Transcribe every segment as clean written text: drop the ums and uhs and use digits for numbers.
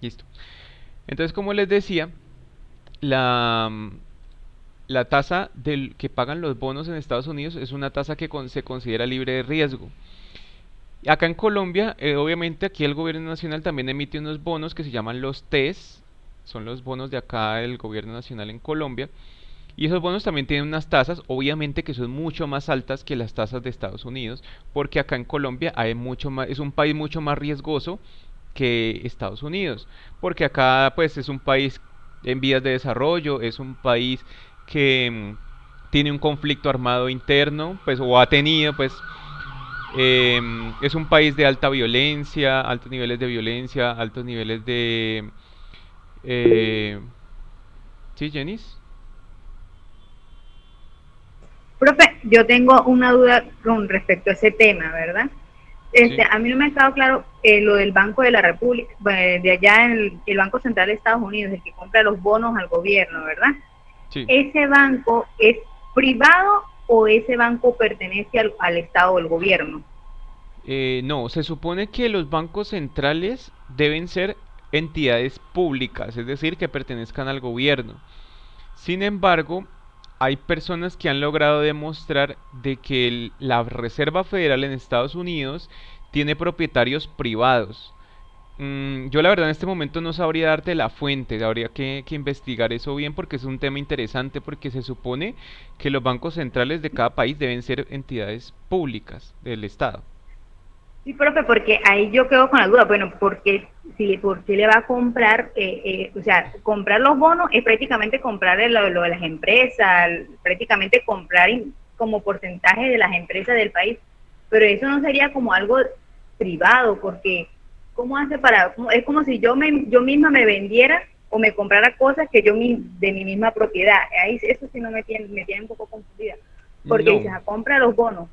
Listo. Entonces, como les decía, la, la tasa del que pagan los bonos en Estados Unidos es una tasa que se considera libre de riesgo. Acá en Colombia, obviamente aquí el gobierno nacional también emite unos bonos que se llaman los TES, son los bonos de acá del gobierno nacional en Colombia, y esos bonos también tienen unas tasas, obviamente que son mucho más altas que las tasas de Estados Unidos, porque acá en Colombia hay mucho más, es un país mucho más riesgoso que Estados Unidos, porque acá pues es un país en vías de desarrollo, es un país que tiene un conflicto armado interno, pues o ha tenido pues es un país de alta violencia, altos niveles de violencia, altos niveles de eh, ¿sí, Jenis? Profe, yo tengo una duda con respecto a ese tema, ¿verdad? Sí, A mí no me ha quedado claro lo del Banco de la República, de allá en el Banco Central de Estados Unidos, el que compra los bonos al gobierno, ¿verdad? sí. ¿Ese banco es privado o ese banco pertenece al Estado o al gobierno? No, se supone que los bancos centrales deben ser entidades públicas, es decir, que pertenezcan al gobierno. Sin embargo, hay personas que han logrado demostrar de que la Reserva Federal en Estados Unidos tiene propietarios privados. Yo la verdad en este momento no sabría darte la fuente, habría que investigar eso bien porque es un tema interesante porque se supone que los bancos centrales de cada país deben ser entidades públicas del Estado. Sí, profe, porque ahí yo quedo con la duda, bueno, porque si por qué le va a comprar, o sea, comprar los bonos es prácticamente comprar lo de las empresas, prácticamente comprar como porcentaje de las empresas del país, pero eso no sería como algo privado, porque ¿cómo hace para, es como si yo misma me vendiera o me comprara cosas que de mi misma propiedad? Ahí eso sí no me tiene un poco confundida, porque dices, No, compra los bonos.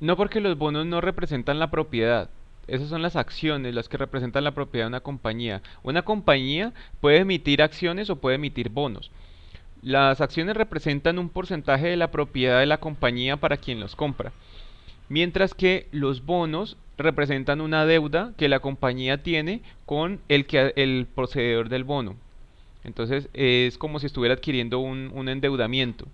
no porque los bonos no representan la propiedad. Esas son las acciones las que representan la propiedad de una compañía. Una compañía puede emitir acciones o puede emitir bonos. Las acciones representan un porcentaje de la propiedad de la compañía para quien los compra. Mientras que los bonos representan una deuda que la compañía tiene con el poseedor del bono. Entonces es como si estuviera adquiriendo un endeudamiento.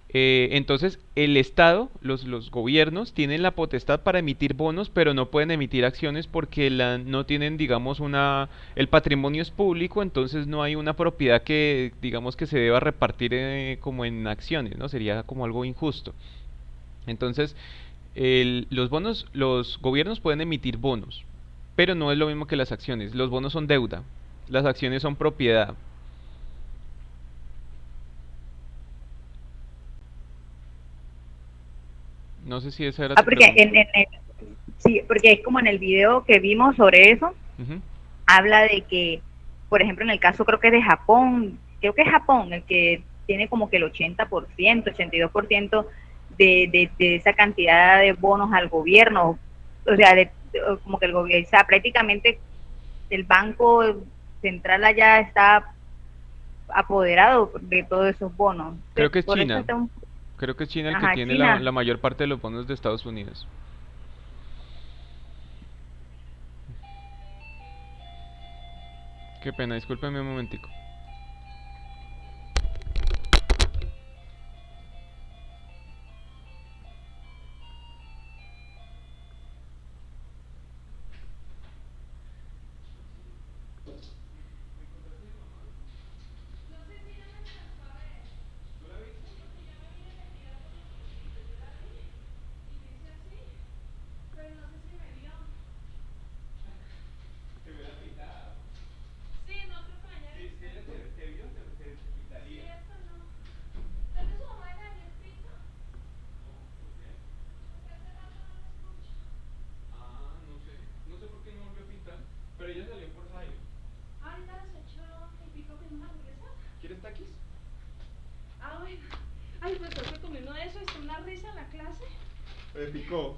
Entonces el Estado, los gobiernos tienen la potestad para emitir bonos, pero no pueden emitir acciones porque no tienen, digamos, el patrimonio es público, entonces no hay una propiedad que, digamos, que se deba repartir como en acciones, ¿no? Sería como algo injusto. Entonces, los bonos, los gobiernos pueden emitir bonos, pero no es lo mismo que las acciones. Los bonos son deuda, las acciones son propiedad. No sé si esa era Ah, tu porque pregunta. sí, porque es como en el video que vimos sobre eso, Ujú. habla de que, por ejemplo, en el caso creo que es de Japón, creo que es Japón el que tiene como que el 80%, 82% de esa cantidad de bonos al gobierno, o sea, como que el gobierno, o sea, prácticamente el banco central allá está apoderado de todos esos bonos. Creo Entonces, que es por eso China. está un, Creo que es China el que ajá, tiene la China. mayor parte de los bonos de Estados Unidos. Qué pena, discúlpeme un momentico. Ah, no sé. No sé por qué no volvió a pintar. Pero ella salió por Jairo. ¿Quieres taquis? Me picó.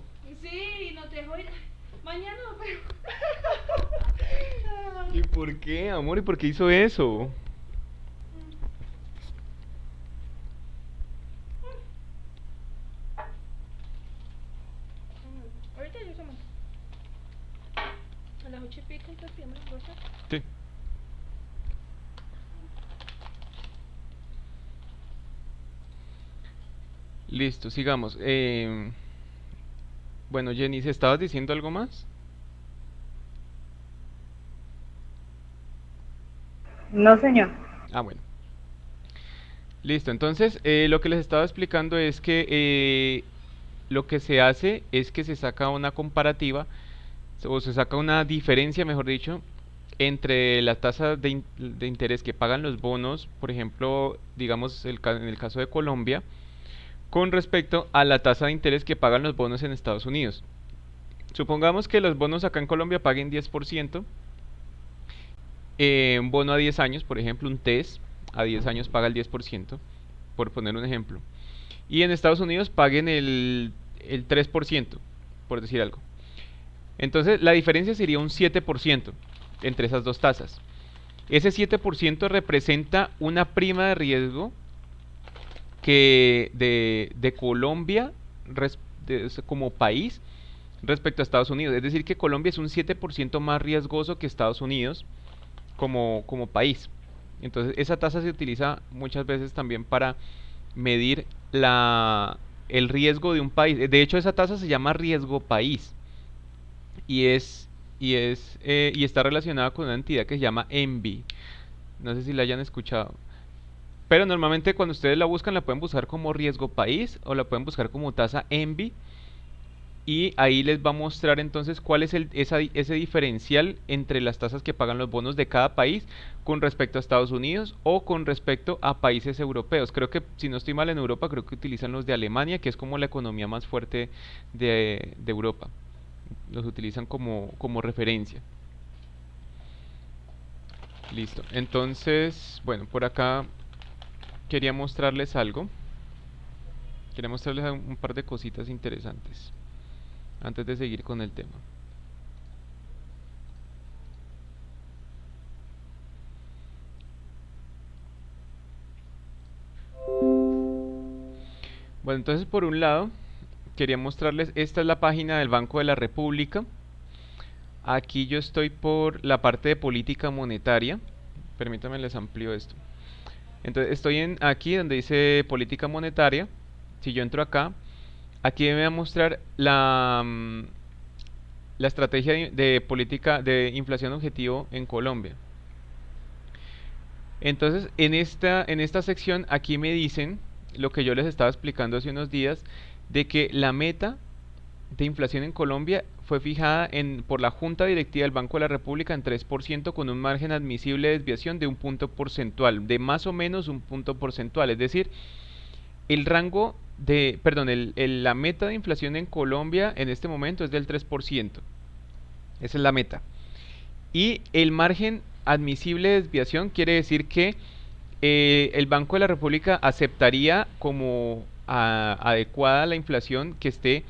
¿Y por qué, amor? ¿Y por qué hizo eso? Sí. Listo, sigamos. Bueno, Jenny, ¿se estabas diciendo algo más? No, señor. Ah, bueno. Listo, entonces lo que les estaba explicando es que lo que se hace es que se saca una comparativa o se saca una diferencia, mejor dicho, entre la tasa de interés que pagan los bonos, por ejemplo, digamos en el caso de Colombia, con respecto a la tasa de interés que pagan los bonos en Estados Unidos. Supongamos que los bonos acá en Colombia paguen 10%, un bono a 10 años, por ejemplo, un TES a 10 años paga el 10%, por poner un ejemplo. Y en Estados Unidos paguen el 3%, por decir algo. Entonces la diferencia sería un 7% entre esas dos tasas. Ese 7% representa una prima de riesgo que de Colombia como país respecto a Estados Unidos. Es decir, que Colombia es un 7% más riesgoso que Estados Unidos como país. Entonces, esa tasa se utiliza muchas veces también para medir el riesgo de un país. De hecho, esa tasa se llama riesgo país y y está relacionada con una entidad que se llama ENVI. No sé si la hayan escuchado. Pero normalmente cuando ustedes la buscan la pueden buscar como riesgo país o la pueden buscar como tasa ENVI y ahí les va a mostrar entonces cuál es ese diferencial entre las tasas que pagan los bonos de cada país con respecto a Estados Unidos o con respecto a países europeos. Creo que, si no estoy mal, en Europa creo que utilizan los de Alemania, que es como la economía más fuerte de Europa. Los utilizan como referencia. Listo. Entonces, bueno, por acá quería mostrarles algo. Quería mostrarles un par de cositas interesantes antes de seguir con el tema. Bueno, entonces por un lado, quería mostrarles, esta es la página del Banco de la República. Aquí yo estoy por la parte de política monetaria. Permítanme les amplío esto. Entonces estoy aquí donde dice política monetaria. Si yo entro acá, aquí me va a mostrar la estrategia de política de inflación objetivo en Colombia. Entonces, en esta sección aquí me dicen lo que yo les estaba explicando hace unos días, de que la meta de inflación en Colombia fue fijada por la Junta Directiva del Banco de la República en 3% con un margen admisible de desviación de un punto porcentual, de más o menos un punto porcentual. Es decir, el rango perdón, la meta de inflación en Colombia en este momento es del 3%. Esa es la meta. Y el margen admisible de desviación quiere decir que el Banco de la República aceptaría como adecuada la inflación que esté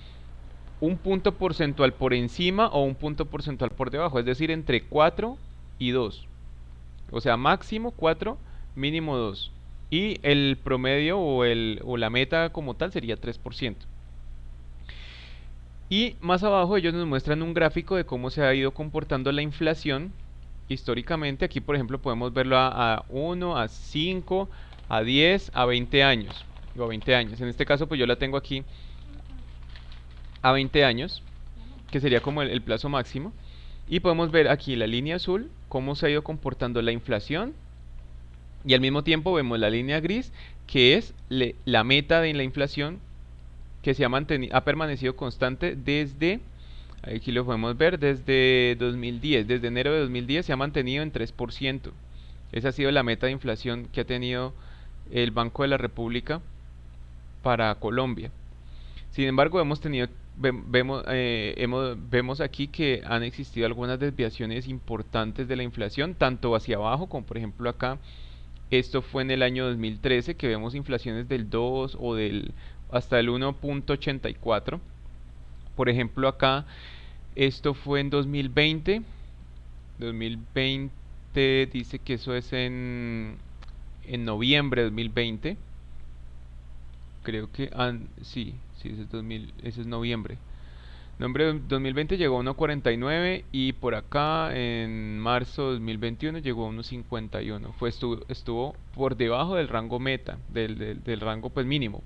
un punto porcentual por encima o un punto porcentual por debajo, es decir, entre 4 y 2. O sea, máximo 4, mínimo 2. Y el promedio o la meta como tal sería 3%. Y más abajo ellos nos muestran un gráfico de cómo se ha ido comportando la inflación históricamente. Aquí, por ejemplo, podemos verlo a 1, a 5, a 10, a 20 años. O a 20 años. En este caso, pues yo la tengo aquí a 20 años, que sería como el plazo máximo. Y podemos ver aquí la línea azul, cómo se ha ido comportando la inflación. Y al mismo tiempo vemos la línea gris, que es la meta de la inflación, que ha permanecido constante desde, aquí lo podemos ver, desde 2010, desde enero de 2010 se ha mantenido en 3%. Esa ha sido la meta de inflación que ha tenido el Banco de la República para Colombia. Sin embargo, vemos aquí que han existido algunas desviaciones importantes de la inflación, tanto hacia abajo como por ejemplo acá. Esto fue en el año 2013 que vemos inflaciones del 2 o hasta el 1.84. Por ejemplo acá, esto fue en 2020. 2020 dice que eso es en noviembre de 2020. Creo que sí, ese es noviembre. Noviembre de 2020 llegó a 1,49 y por acá en marzo de 2021 llegó a 1,51. Estuvo por debajo del rango meta, del rango pues mínimo.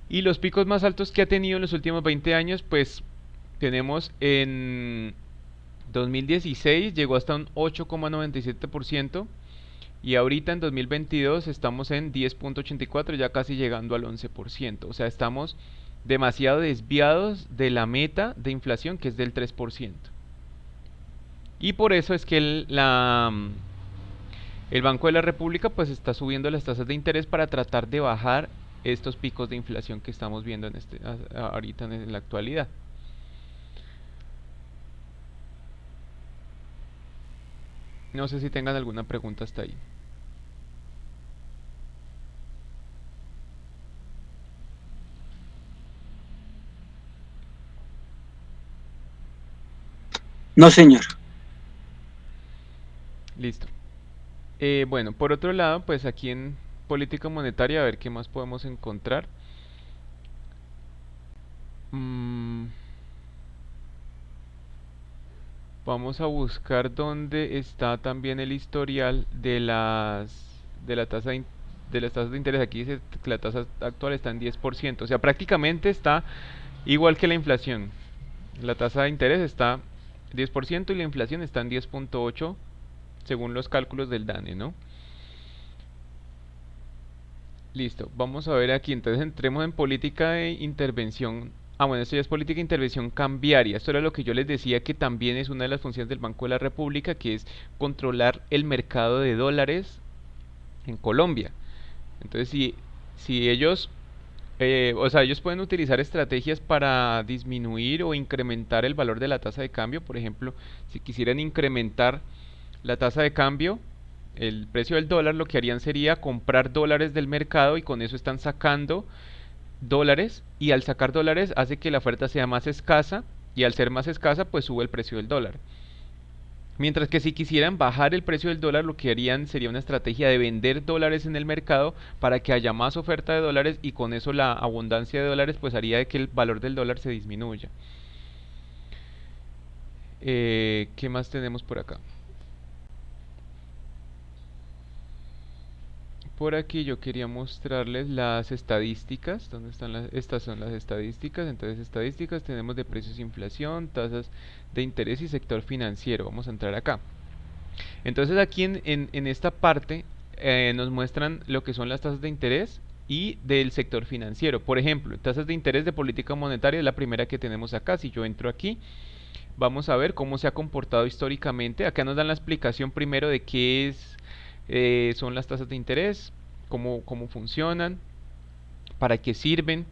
Y los picos más altos que ha tenido en los últimos 20 años, pues tenemos en 2016 llegó hasta un 8,97% y ahorita en 2022 estamos en 10,84, ya casi llegando al 11%. O sea, estamos demasiado desviados de la meta de inflación que es del 3%. Y por eso es que el Banco de la República pues está subiendo las tasas de interés para tratar de bajar estos picos de inflación que estamos viendo ahorita en la actualidad. No sé si tengan alguna pregunta hasta ahí. No, señor. Listo. Bueno, por otro lado, pues aquí en política monetaria, a ver qué más podemos encontrar. Mm, Vamos a buscar dónde está también el historial de la tasa de las tasas de interés. Aquí dice que la tasa actual está en 10%. O sea, prácticamente está igual que la inflación. La tasa de interés está 10% y la inflación está en 10,8 según los cálculos del DANE, ¿no? Listo, vamos a ver aquí, entonces entremos en política de intervención. Ah, bueno, esto ya es política de intervención cambiaria. Esto era lo que yo les decía que también es una de las funciones del Banco de la República, que es controlar el mercado de dólares en Colombia. Entonces, si ellos, o sea, ellos pueden utilizar estrategias para disminuir o incrementar el valor de la tasa de cambio. Por ejemplo, si quisieran incrementar la tasa de cambio, el precio del dólar, lo que harían sería comprar dólares del mercado y con eso están sacando dólares y al sacar dólares hace que la oferta sea más escasa y al ser más escasa pues sube el precio del dólar. Mientras que si quisieran bajar el precio del dólar, lo que harían sería una estrategia de vender dólares en el mercado para que haya más oferta de dólares y con eso la abundancia de dólares pues haría de que el valor del dólar se disminuya. ¿Qué más tenemos por acá? Por aquí yo quería mostrarles las estadísticas. ¿Dónde están estas son las estadísticas? Entonces, estadísticas tenemos de precios e inflación, tasas de interés y sector financiero. Vamos a entrar acá. Entonces, aquí en esta parte nos muestran lo que son las tasas de interés y del sector financiero. Por ejemplo, tasas de interés de política monetaria es la primera que tenemos acá. Si yo entro aquí, vamos a ver cómo se ha comportado históricamente. Acá nos dan la explicación primero de qué son las tasas de interés, cómo funcionan, para qué sirven.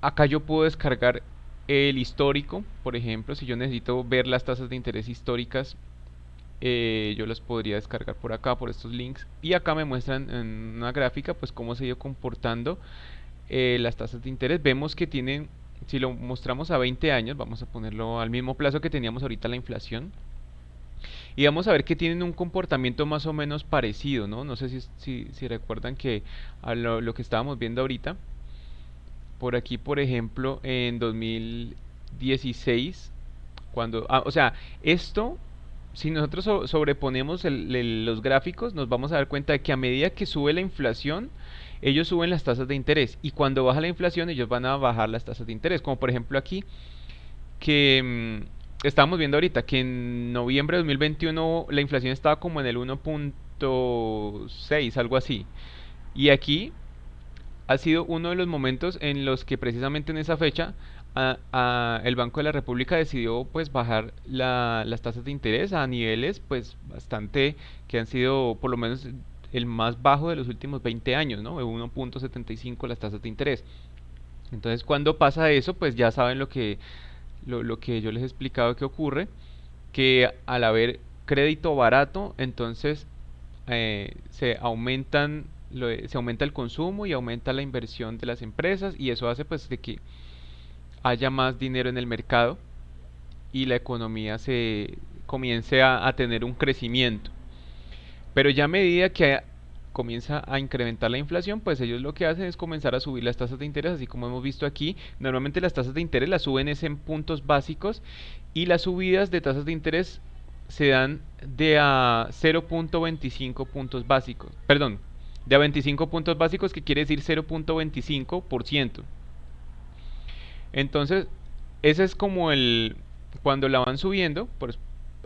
Acá yo puedo descargar el histórico, por ejemplo, si yo necesito ver las tasas de interés históricas, yo las podría descargar por acá, por estos links. Y acá me muestran en una gráfica, pues cómo se ha ido comportando las tasas de interés. Vemos que tienen, si lo mostramos a 20 años, vamos a ponerlo al mismo plazo que teníamos ahorita la inflación. Y vamos a ver que tienen un comportamiento más o menos parecido, ¿no? No sé si recuerdan que a lo que estábamos viendo ahorita, por aquí, por ejemplo, en 2016, o sea, esto, si nosotros sobreponemos los gráficos, nos vamos a dar cuenta de que a medida que sube la inflación, ellos suben las tasas de interés. Y cuando baja la inflación, ellos van a bajar las tasas de interés. Como por ejemplo aquí, que estábamos viendo ahorita que en noviembre de 2021 la inflación estaba como en el 1,6, algo así. Y aquí ha sido uno de los momentos en los que precisamente en esa fecha el Banco de la República decidió pues bajar las tasas de interés a niveles pues bastante que han sido por lo menos el más bajo de los últimos 20 años, ¿no? De 1,75 las tasas de interés. Entonces, cuando pasa eso, pues ya saben lo que yo les he explicado que ocurre, que al haber crédito barato, entonces se aumenta el consumo y aumenta la inversión de las empresas y eso hace pues de que haya más dinero en el mercado y la economía se comience a tener un crecimiento. Pero ya a medida que comienza a incrementar la inflación, pues ellos lo que hacen es comenzar a subir las tasas de interés, así como hemos visto aquí. Normalmente las tasas de interés las suben es en puntos básicos y las subidas de tasas de interés se dan de a 0.25 puntos básicos, perdón, de a 25 puntos básicos, que quiere decir 0.25%. Entonces, ese es como cuando la van subiendo, pues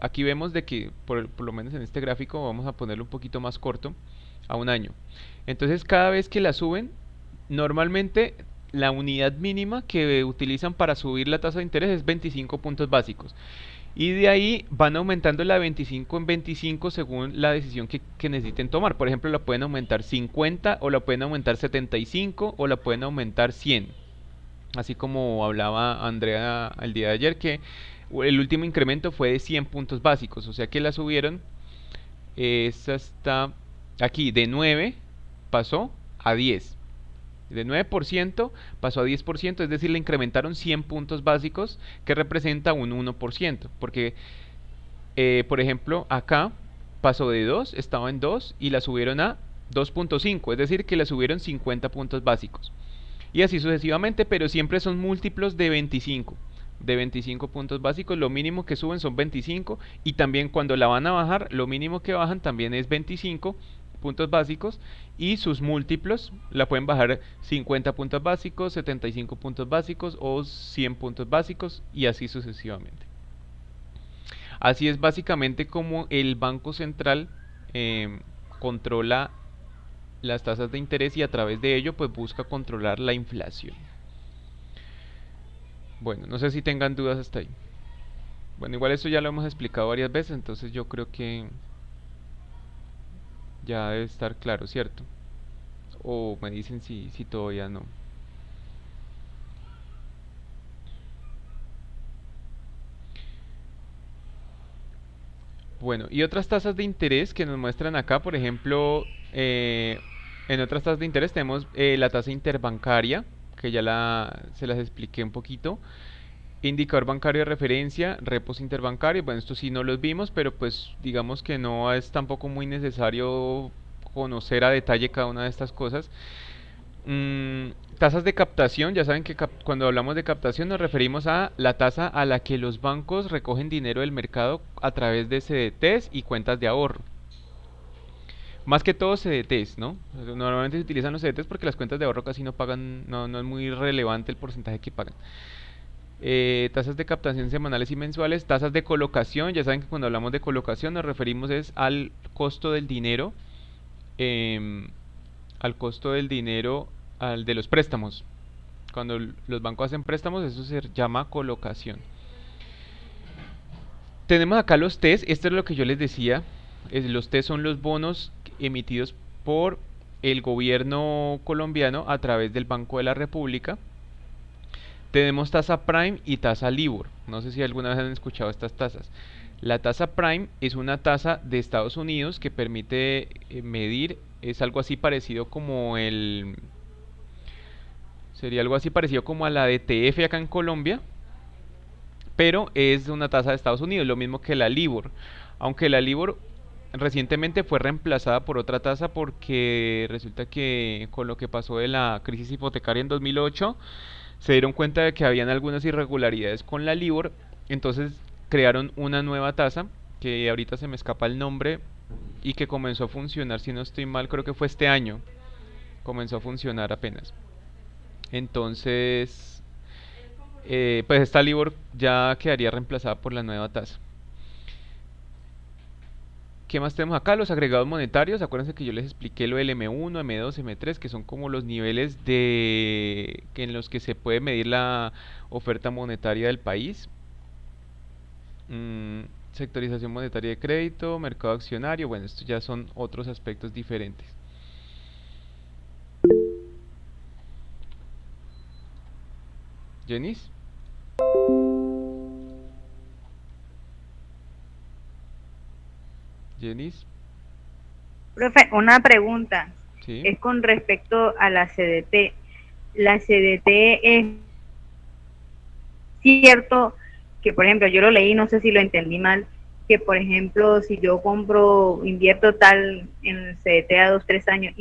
aquí vemos de que, por lo menos en este gráfico, vamos a ponerlo un poquito más corto, a un año. Entonces, cada vez que la suben, normalmente la unidad mínima que utilizan para subir la tasa de interés es 25 puntos básicos. Y de ahí van aumentando la 25 en 25 según la decisión que necesiten tomar. Por ejemplo, la pueden aumentar 50 o la pueden aumentar 75 o la pueden aumentar 100. Así como hablaba Andrea el día de ayer, que el último incremento fue de 100 puntos básicos, o sea que la subieron, esta está aquí, de 9 pasó a 10. De 9% pasó a 10%, es decir, le incrementaron 100 puntos básicos, que representa un 1%, porque, por ejemplo, acá pasó de 2, estaba en 2, y la subieron a 2.5, es decir, que la subieron 50 puntos básicos. Y así sucesivamente, pero siempre son múltiplos de 25. De 25 puntos básicos, lo mínimo que suben son 25, y también cuando la van a bajar, lo mínimo que bajan también es 25 puntos básicos, y sus múltiplos la pueden bajar 50 puntos básicos, 75 puntos básicos o 100 puntos básicos, y así sucesivamente. Así es básicamente como el Banco Central controla las tasas de interés, y a través de ello pues busca controlar la inflación. Bueno, no sé si tengan dudas hasta ahí. Bueno, igual esto ya lo hemos explicado varias veces, entonces yo creo que ya debe estar claro, ¿cierto? O me dicen si todavía no. Bueno, y otras tasas de interés que nos muestran acá, por ejemplo, en otras tasas de interés tenemos la tasa interbancaria, que ya se las expliqué un poquito. Indicador bancario de referencia, repos interbancarios, bueno, esto sí no los vimos, pero pues digamos que no es tampoco muy necesario conocer a detalle cada una de estas cosas. Mm, tasas de captación, ya saben que cuando hablamos de captación nos referimos a la tasa a la que los bancos recogen dinero del mercado a través de CDTs y cuentas de ahorro. Más que todo CDTs, ¿no? Normalmente se utilizan los CDTs porque las cuentas de ahorro casi no pagan, no es muy relevante el porcentaje que pagan. Tasas de captación semanales y mensuales, tasas de colocación, ya saben que cuando hablamos de colocación nos referimos es al costo del dinero, em, al costo del dinero, al de los préstamos. Cuando los bancos hacen préstamos, eso se llama colocación. Tenemos acá los TES, esto es lo que yo les decía, los TES son los bonos emitidos por el gobierno colombiano a través del Banco de la República. Tenemos tasa Prime y tasa Libor. No sé si alguna vez han escuchado estas tasas. La tasa Prime es una tasa de Estados Unidos que permite medir, es algo así parecido como sería algo así parecido como a la de TF acá en Colombia, pero es una tasa de Estados Unidos, lo mismo que la Libor. Aunque la Libor recientemente fue reemplazada por otra tasa porque resulta que con lo que pasó de la crisis hipotecaria en 2008 se dieron cuenta de que habían algunas irregularidades con la Libor, entonces crearon una nueva tasa que ahorita se me escapa el nombre y que comenzó a funcionar, si no estoy mal, creo que fue este año, comenzó a funcionar apenas. Entonces, pues esta Libor ya quedaría reemplazada por la nueva tasa. ¿Qué más tenemos acá? Los agregados monetarios. Acuérdense que yo les expliqué lo del M1, M2, M3, que son como los niveles en los que se puede medir la oferta monetaria del país. Mm, sectorización monetaria de crédito, mercado accionario. Bueno, estos ya son otros aspectos diferentes. ¿Jenis? ¿Jenis? Profe, una pregunta ¿Sí? es con respecto a la CDT. La CDT es cierto que, por ejemplo, yo lo leí, no sé si lo entendí mal, que, por ejemplo, si yo compro, invierto tal en el CDT a 2, 3 años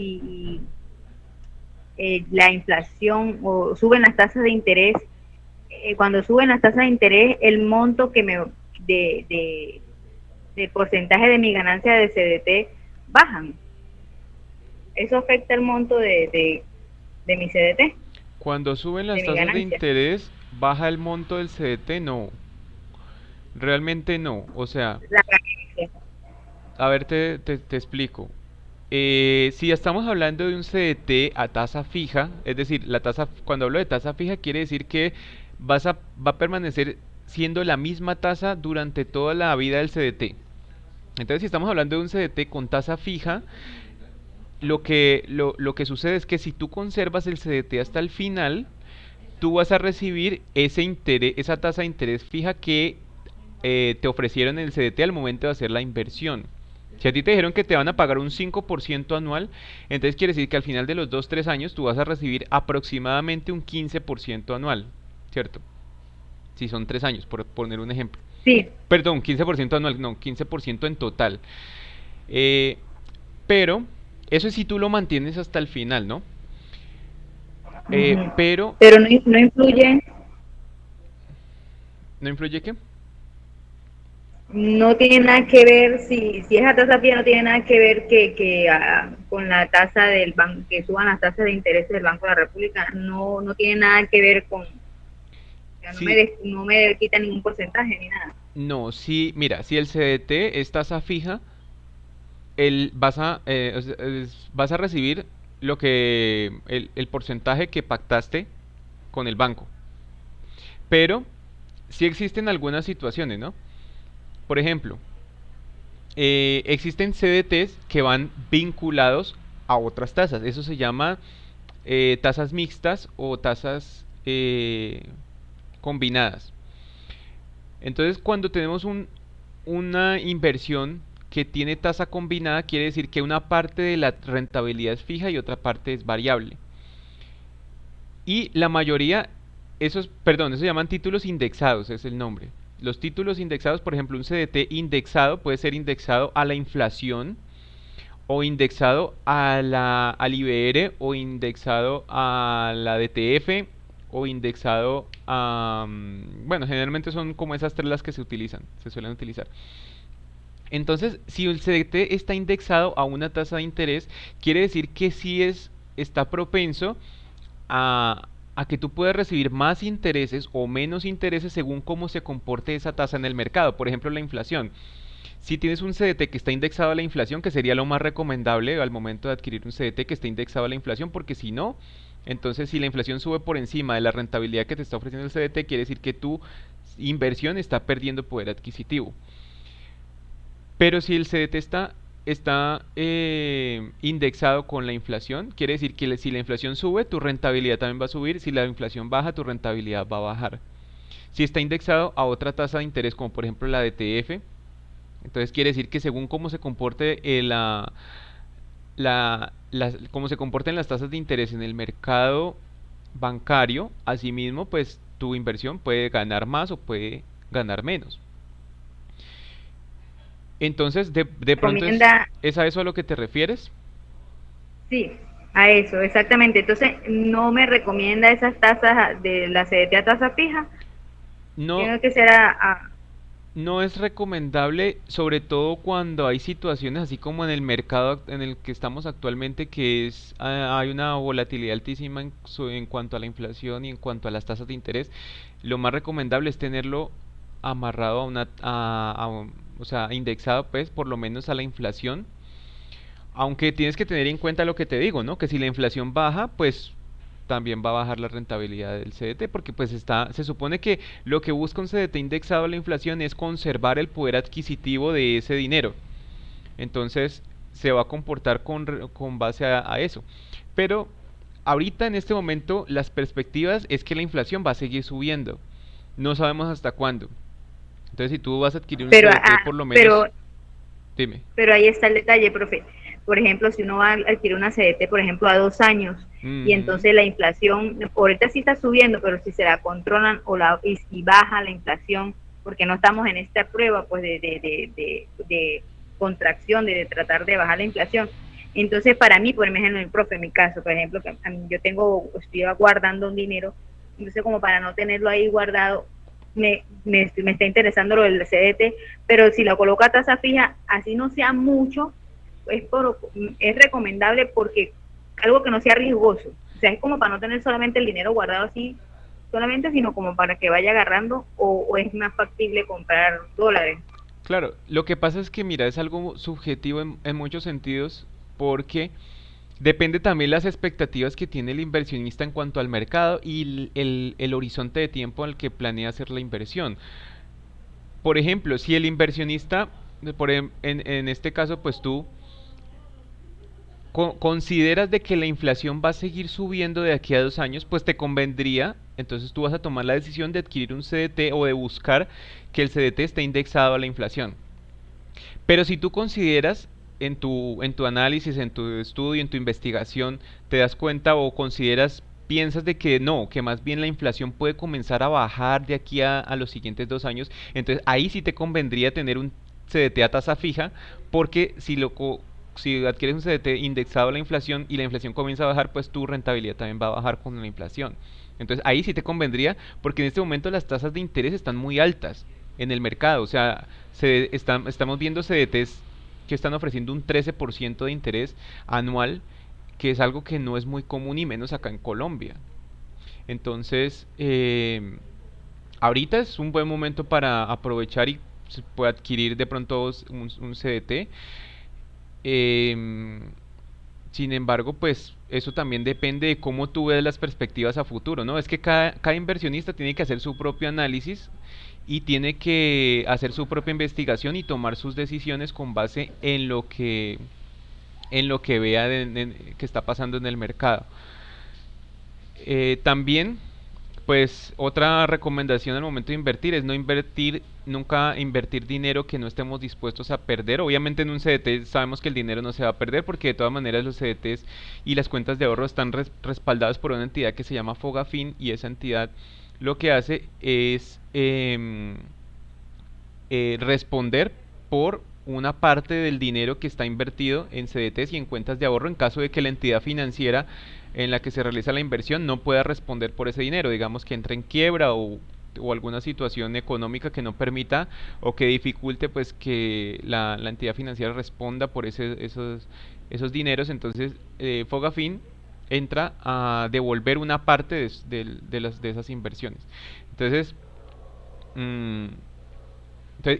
la inflación o suben las tasas de interés, cuando suben las tasas de interés, el monto que de, de porcentaje de mi ganancia de CDT bajan. Eso afecta el monto de mi CDT, Cuando suben las de mi tasas de ganancia. interés, baja el monto del CDT, no, realmente no. O sea, La ganancia. a ver, te explico. Si estamos hablando de un CDT a tasa fija, es decir, la tasa, cuando hablo de tasa fija, quiere decir que va a permanecer siendo la misma tasa durante toda la vida del CDT. Entonces, si estamos hablando de un CDT con tasa fija, lo que sucede es que si tú conservas el CDT hasta el final, tú vas a recibir ese interés, esa tasa de interés fija que te ofrecieron en el CDT al momento de hacer la inversión. Si a ti te dijeron que te van a pagar un 5% anual, entonces quiere decir que al final de los 2 3 años tú vas a recibir aproximadamente un 15% anual, ¿cierto? Si son 3 años, por poner un ejemplo. Sí. Perdón, 15% anual, no, 15% en total. Eh, pero eso es si tú lo mantienes hasta el final, ¿no? Ujú. Pero, Pero no, no influye, ¿no influye qué? no tiene nada que ver, si esa tasa fija no tiene nada que ver con la tasa del banco, que suban las tasas de interés del Banco de la República, no, no tiene nada que ver con, o sea, Sí, no me quita ningún porcentaje ni nada. no, sí, mira, si el CDT es tasa fija, o sea, vas a recibir el porcentaje que pactaste con el banco. Pero sí existen algunas situaciones, ¿no? Por ejemplo, existen CDTs que van vinculados a otras tasas. Eso se llama tasas mixtas o tasas combinadas. Entonces, cuando tenemos una inversión que tiene tasa combinada, quiere decir que una parte de la rentabilidad es fija y otra parte es variable. Y la mayoría, perdón, eso se llaman títulos indexados, es el nombre. Los títulos indexados, por ejemplo, un CDT indexado puede ser indexado a la inflación o indexado al IBR o indexado a la DTF o indexado a... bueno, generalmente son como esas tres las que se utilizan, se suelen utilizar. Entonces, si el CDT está indexado a una tasa de interés, quiere decir que está propenso a que tú puedas recibir más intereses o menos intereses según cómo se comporte esa tasa en el mercado. Por ejemplo, la inflación. Si tienes un CDT que está indexado a la inflación, que sería lo más recomendable al momento de adquirir un CDT que esté indexado a la inflación, porque si no, entonces si la inflación sube por encima de la rentabilidad que te está ofreciendo el CDT, quiere decir que tu inversión está perdiendo poder adquisitivo. Pero si el CDT está indexado con la inflación, quiere decir que si la inflación sube, tu rentabilidad también va a subir. Si la inflación baja, tu rentabilidad va a bajar. Si está indexado a otra tasa de interés, como por ejemplo la DTF, entonces quiere decir que según cómo se comporte cómo se comporten las tasas de interés en el mercado bancario, asimismo, pues tu inversión puede ganar más o puede ganar menos. Entonces, de pronto Recomienda, es a eso a lo que te refieres. sí, a eso, exactamente. Entonces, no me recomienda esas tasas de la CDT a tasa fija, No, tiene que ser no es recomendable, sobre todo cuando hay situaciones así como en el mercado en el que estamos actualmente, que hay una volatilidad altísima en cuanto a la inflación y en cuanto a las tasas de interés. Lo más recomendable es tenerlo amarrado o sea, indexado pues por lo menos a la inflación. Aunque tienes que tener en cuenta lo que te digo, ¿no? Que si la inflación baja, pues también va a bajar la rentabilidad del CDT, porque pues se supone que lo que busca un CDT indexado a la inflación es conservar el poder adquisitivo de ese dinero. Entonces se va a comportar con base a eso. Pero ahorita en este momento las perspectivas es que la inflación va a seguir subiendo. No sabemos hasta cuándo. Entonces si tú vas a adquirir un pero, CDT por lo pero, menos, dime. pero ahí está el detalle, profe. Por ejemplo, si uno va a adquirir una CDT, por ejemplo, a 2 años, y Ujú. entonces la inflación, ahorita sí está subiendo, pero si se la controlan y baja la inflación, porque no estamos en esta prueba pues de contracción, de tratar de bajar la inflación. Entonces, para mí, por ejemplo, el profe, en mi caso, por ejemplo, que a mí, yo estoy guardando un dinero, entonces como para no tenerlo ahí guardado, me está interesando lo del CDT, pero si lo coloca a tasa fija, así no sea mucho, es, por, es recomendable porque algo que no sea riesgoso, o sea, es como para no tener solamente el dinero guardado así, solamente, sino como para que vaya agarrando o es más factible comprar dólares. Claro, lo que pasa es que, mira, es algo subjetivo en muchos sentidos porque depende también las expectativas que tiene el inversionista en cuanto al mercado y el horizonte de tiempo al que planea hacer la inversión. Por ejemplo, si el inversionista, en este caso, pues tú consideras de que la inflación va a seguir subiendo de aquí a 2 años, pues te convendría, entonces tú vas a tomar la decisión de adquirir un CDT o de buscar que el CDT esté indexado a la inflación. Pero si tú consideras en tu análisis, en tu estudio, en tu investigación, te das cuenta o consideras, piensas de que no, que más bien la inflación puede comenzar a bajar de aquí a los siguientes 2 años, entonces ahí sí te convendría tener un CDT a tasa fija, porque si adquieres un CDT indexado a la inflación y la inflación comienza a bajar, pues tu rentabilidad también va a bajar con la inflación. Entonces ahí sí te convendría, porque en este momento las tasas de interés están muy altas en el mercado. O sea, estamos viendo CDTs que están ofreciendo un 13% de interés anual, que es algo que no es muy común y menos acá en Colombia. Entonces, ahorita es un buen momento para aprovechar y se puede adquirir de pronto un CDT. Em, Sin embargo, pues eso también depende de cómo tú ves las perspectivas a futuro, ¿no? Es que cada inversionista tiene que hacer su propio análisis y tiene que hacer su propia investigación y tomar sus decisiones con base en lo que vea que está pasando en el mercado. También, pues otra recomendación al momento de invertir es no invertir, nunca invertir dinero que no estemos dispuestos a perder. Obviamente en un CDT sabemos que el dinero no se va a perder porque de todas maneras los CDTs y las cuentas de ahorro están respaldadas por una entidad que se llama Fogafin, y esa entidad lo que hace es responder por una parte del dinero que está invertido en CDTs y en cuentas de ahorro en caso de que la entidad financiera en la que se realiza la inversión no pueda responder por ese dinero, digamos que entre en quiebra o alguna situación económica que no permita o que dificulte pues que la entidad financiera responda por esos dineros. Entonces Fogafin entra a devolver una parte de esas inversiones. Entonces, mm,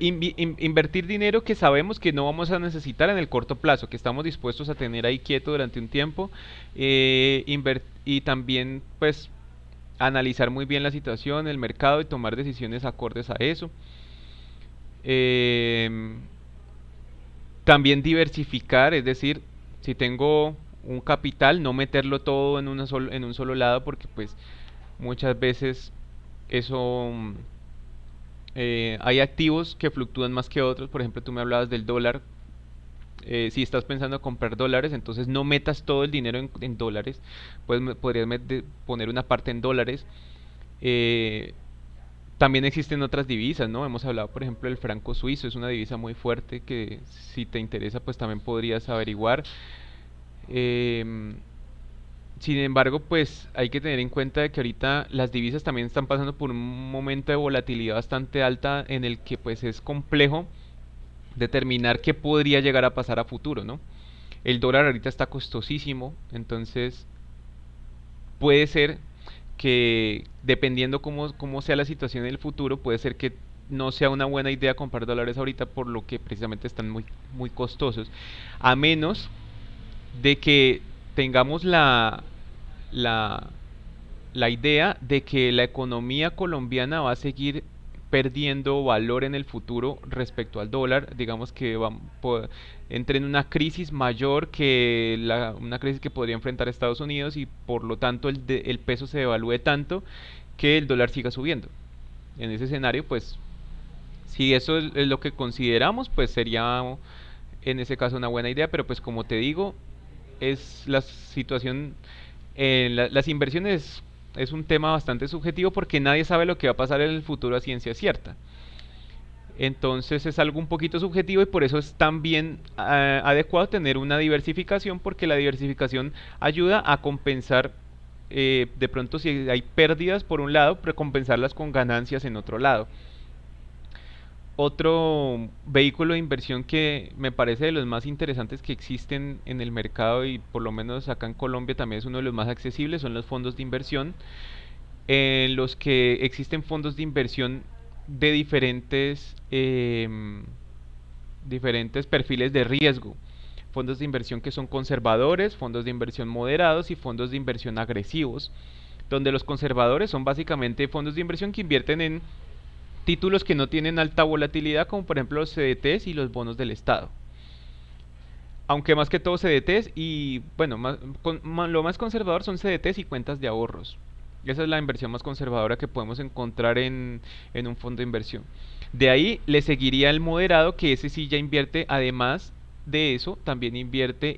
invertir dinero que sabemos que no vamos a necesitar en el corto plazo, que estamos dispuestos a tener ahí quieto durante un tiempo, y también pues analizar muy bien la situación, el mercado y tomar decisiones acordes a eso. Em, También diversificar, es decir, si tengo un capital, no meterlo todo en un solo lado, porque pues muchas veces eso hay activos que fluctúan más que otros. Por ejemplo, tú me hablabas del dólar. Si estás pensando en comprar dólares, entonces no metas todo el dinero en dólares. Pues podrías poner una parte en dólares. Eh, También existen otras divisas, ¿no? Hemos hablado, por ejemplo, del franco suizo. Es una divisa muy fuerte que si te interesa, pues también podrías averiguar. Em, Sin embargo, pues hay que tener en cuenta de que ahorita las divisas también están pasando por un momento de volatilidad bastante alta en el que pues es complejo determinar qué podría llegar a pasar a futuro, ¿no? El dólar ahorita está costosísimo, entonces puede ser que dependiendo cómo sea la situación en el futuro, puede ser que no sea una buena idea comprar dólares ahorita por lo que precisamente están muy, muy costosos, a menos de que tengamos la, la idea de que la economía colombiana va a seguir perdiendo valor en el futuro respecto al dólar, digamos que entre en una crisis mayor que una crisis que podría enfrentar Estados Unidos, y por lo tanto el peso se devalúe tanto que el dólar siga subiendo. En ese escenario, pues, si eso es lo que consideramos, pues sería en ese caso una buena idea, pero pues como te digo, es la situación, las inversiones es un tema bastante subjetivo porque nadie sabe lo que va a pasar en el futuro a ciencia cierta. Entonces es algo un poquito subjetivo y por eso es también adecuado tener una diversificación porque la diversificación ayuda a compensar de pronto si hay pérdidas por un lado, pero compensarlas con ganancias en otro lado. Otro vehículo de inversión que me parece de los más interesantes que existen en el mercado y por lo menos acá en Colombia también es uno de los más accesibles son los fondos de inversión, en los que existen fondos de inversión de diferentes perfiles de riesgo. Fondos de inversión que son conservadores, fondos de inversión moderados y fondos de inversión agresivos, donde los conservadores son básicamente fondos de inversión que invierten en títulos que no tienen alta volatilidad, como por ejemplo los CDTs y los bonos del Estado. Aunque más que todo CDTs y, bueno, lo más conservador son CDTs y cuentas de ahorros. Esa es la inversión más conservadora que podemos encontrar en un fondo de inversión. De ahí le seguiría el moderado, que ese sí ya invierte, además de eso, también invierte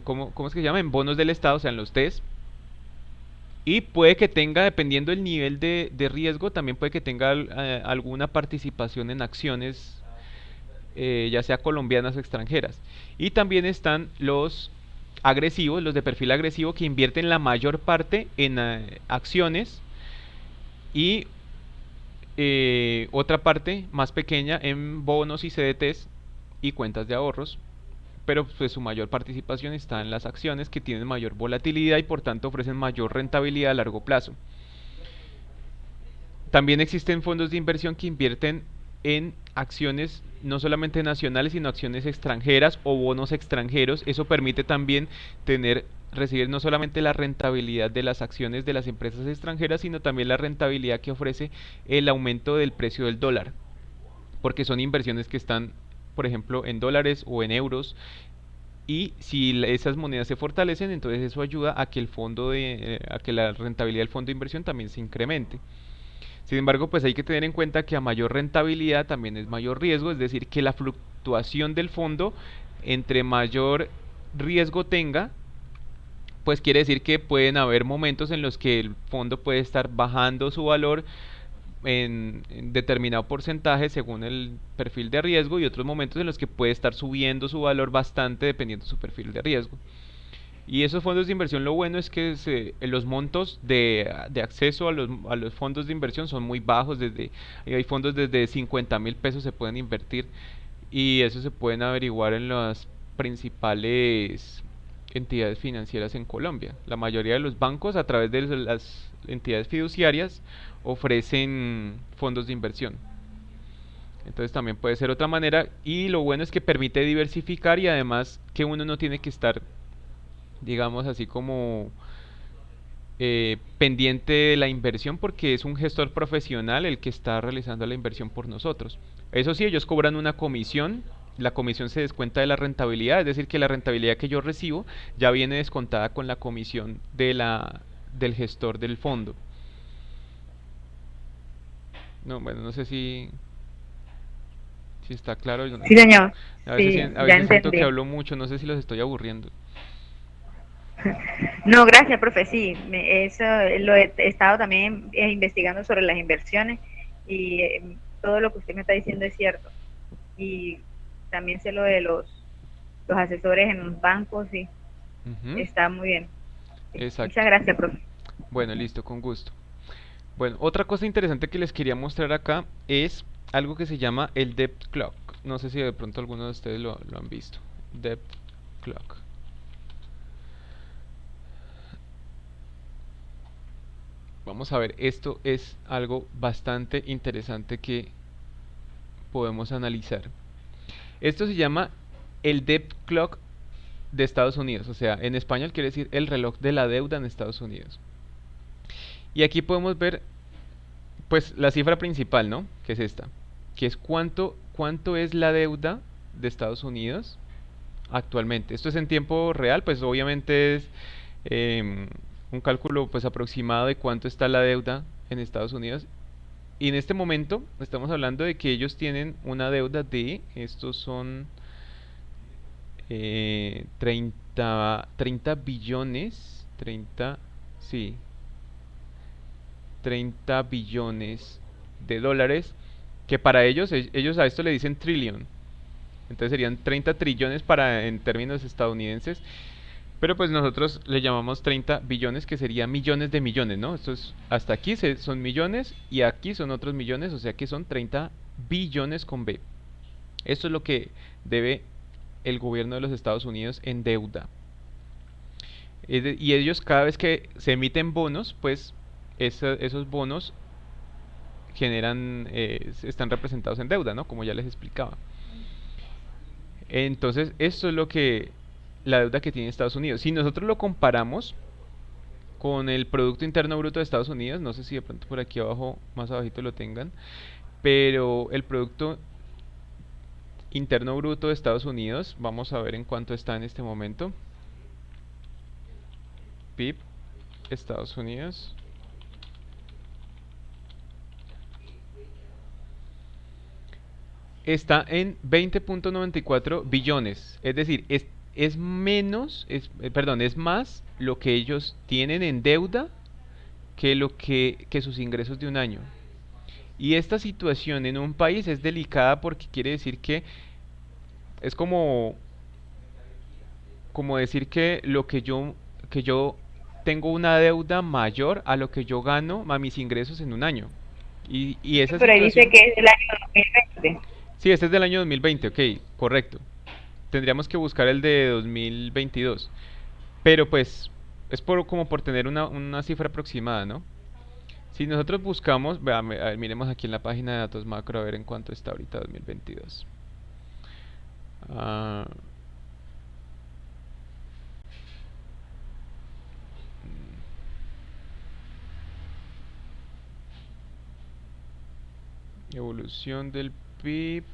¿cómo es que se llama? En bonos del Estado, o sea, en los TES. Y puede que tenga, dependiendo del nivel de riesgo, también puede que tenga alguna participación en acciones, ya sea colombianas o extranjeras. Y también están los agresivos, los de perfil agresivo, que invierten la mayor parte en acciones y otra parte más pequeña en bonos y CDTs y cuentas de ahorros, pero pues su mayor participación está en las acciones que tienen mayor volatilidad y por tanto ofrecen mayor rentabilidad a largo plazo. También existen fondos de inversión que invierten en acciones no solamente nacionales, sino acciones extranjeras o bonos extranjeros. Eso permite también recibir no solamente la rentabilidad de las acciones de las empresas extranjeras, sino también la rentabilidad que ofrece el aumento del precio del dólar, porque son inversiones que están, por ejemplo, en dólares o en euros. Y si esas monedas se fortalecen, entonces eso ayuda a que a que la rentabilidad del fondo de inversión también se incremente. Sin embargo, pues hay que tener en cuenta que a mayor rentabilidad también es mayor riesgo, es decir, que la fluctuación del fondo entre mayor riesgo tenga, pues quiere decir que pueden haber momentos en los que el fondo puede estar bajando su valor en determinado porcentaje según el perfil de riesgo y otros momentos en los que puede estar subiendo su valor bastante dependiendo de su perfil de riesgo. Y esos fondos de inversión, lo bueno es que los montos de acceso a los fondos de inversión son muy bajos. Hay fondos desde 50.000 pesos se pueden invertir y eso se pueden averiguar en las principales entidades financieras en Colombia. La mayoría de los bancos a través de las entidades fiduciarias ofrecen fondos de inversión. Entonces también puede ser otra manera y lo bueno es que permite diversificar y además que uno no tiene que estar, digamos así como pendiente de la inversión porque es un gestor profesional el que está realizando la inversión por nosotros. Eso sí, ellos cobran una comisión, la comisión se descuenta de la rentabilidad, es decir, que la rentabilidad que yo recibo ya viene descontada con la comisión del gestor del fondo. No, bueno, no sé si está claro. Sí, señor. A veces, Sí, a ya veces siento que entendí. hablo mucho, no sé si los estoy aburriendo. No, gracias, profe. Sí, eso lo he estado también investigando sobre las inversiones y todo lo que usted me está diciendo es cierto. Y también sé lo de los asesores en los bancos, sí, Ujú, está muy bien. Sí, muchas exacto. gracias, profe. Bueno, listo, con gusto. Bueno, otra cosa interesante que les quería mostrar acá es algo que se llama el Depth Clock. No sé si de pronto alguno de ustedes lo han visto. Depth Clock. Vamos a ver, esto es algo bastante interesante que podemos analizar. Esto se llama el Depth Clock de Estados Unidos, o sea, en español quiere decir el reloj de la deuda en Estados Unidos. Y aquí podemos ver, pues, la cifra principal, ¿no? Que es esta, que es cuánto es la deuda de Estados Unidos actualmente. Esto es en tiempo real, pues obviamente es em, un cálculo pues aproximado de cuánto está la deuda en Estados Unidos. Y en este momento estamos hablando de que ellos tienen una deuda estos son 30 billones, sí, 30 billones de dólares, que para ellos, ellos a esto le dicen trillion. Entonces serían 30 trillones para en términos estadounidenses, pero pues nosotros le llamamos 30 billones, que sería millones de millones, ¿no? Esto es, hasta aquí son millones y aquí son otros millones, o sea que son 30 billones con B. Esto es lo que debe el gobierno de los Estados Unidos en deuda. Y ellos cada vez que se emiten bonos, pues esos bonos generan, están representados en deuda, ¿no? Como ya les explicaba. Entonces, esto es lo que la deuda que tiene Estados Unidos. Si nosotros lo comparamos con el Producto Interno Bruto de Estados Unidos, no sé si de pronto por aquí abajo, más abajito lo tengan, pero el Producto Interno Bruto de Estados Unidos, vamos a ver en cuánto está en este momento. PIB, Estados Unidos. Está en 20.94 billones. Es decir, es menos, perdón, es más lo que ellos tienen en deuda que sus ingresos de un año. Y esta situación en un país es delicada porque quiere decir que es como decir que que yo tengo una deuda mayor a lo que yo gano a mis ingresos en un año. Y esa Pero ahí dice situación, que es del año 2020. sí, este es del año 2020, ok, correcto. Tendríamos que buscar el de 2022. Pero pues es como por tener una cifra aproximada, ¿no? Si nosotros buscamos, a ver, miremos aquí en la página de datos macro a ver en cuánto está ahorita 2022. Ah, evolución del PIB.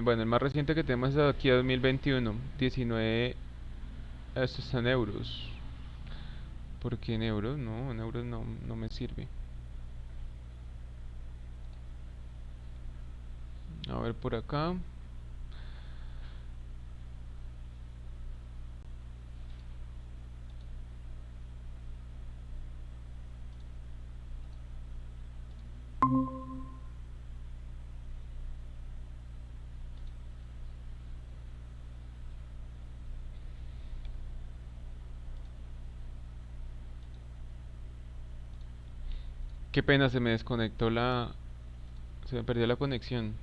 Bueno, el más reciente que tenemos es aquí a 2021. 19. Esto está en euros. ¿Por qué en euros? No, en euros no me sirve. A ver por acá. Qué pena, se me desconectó se me perdió la conexión.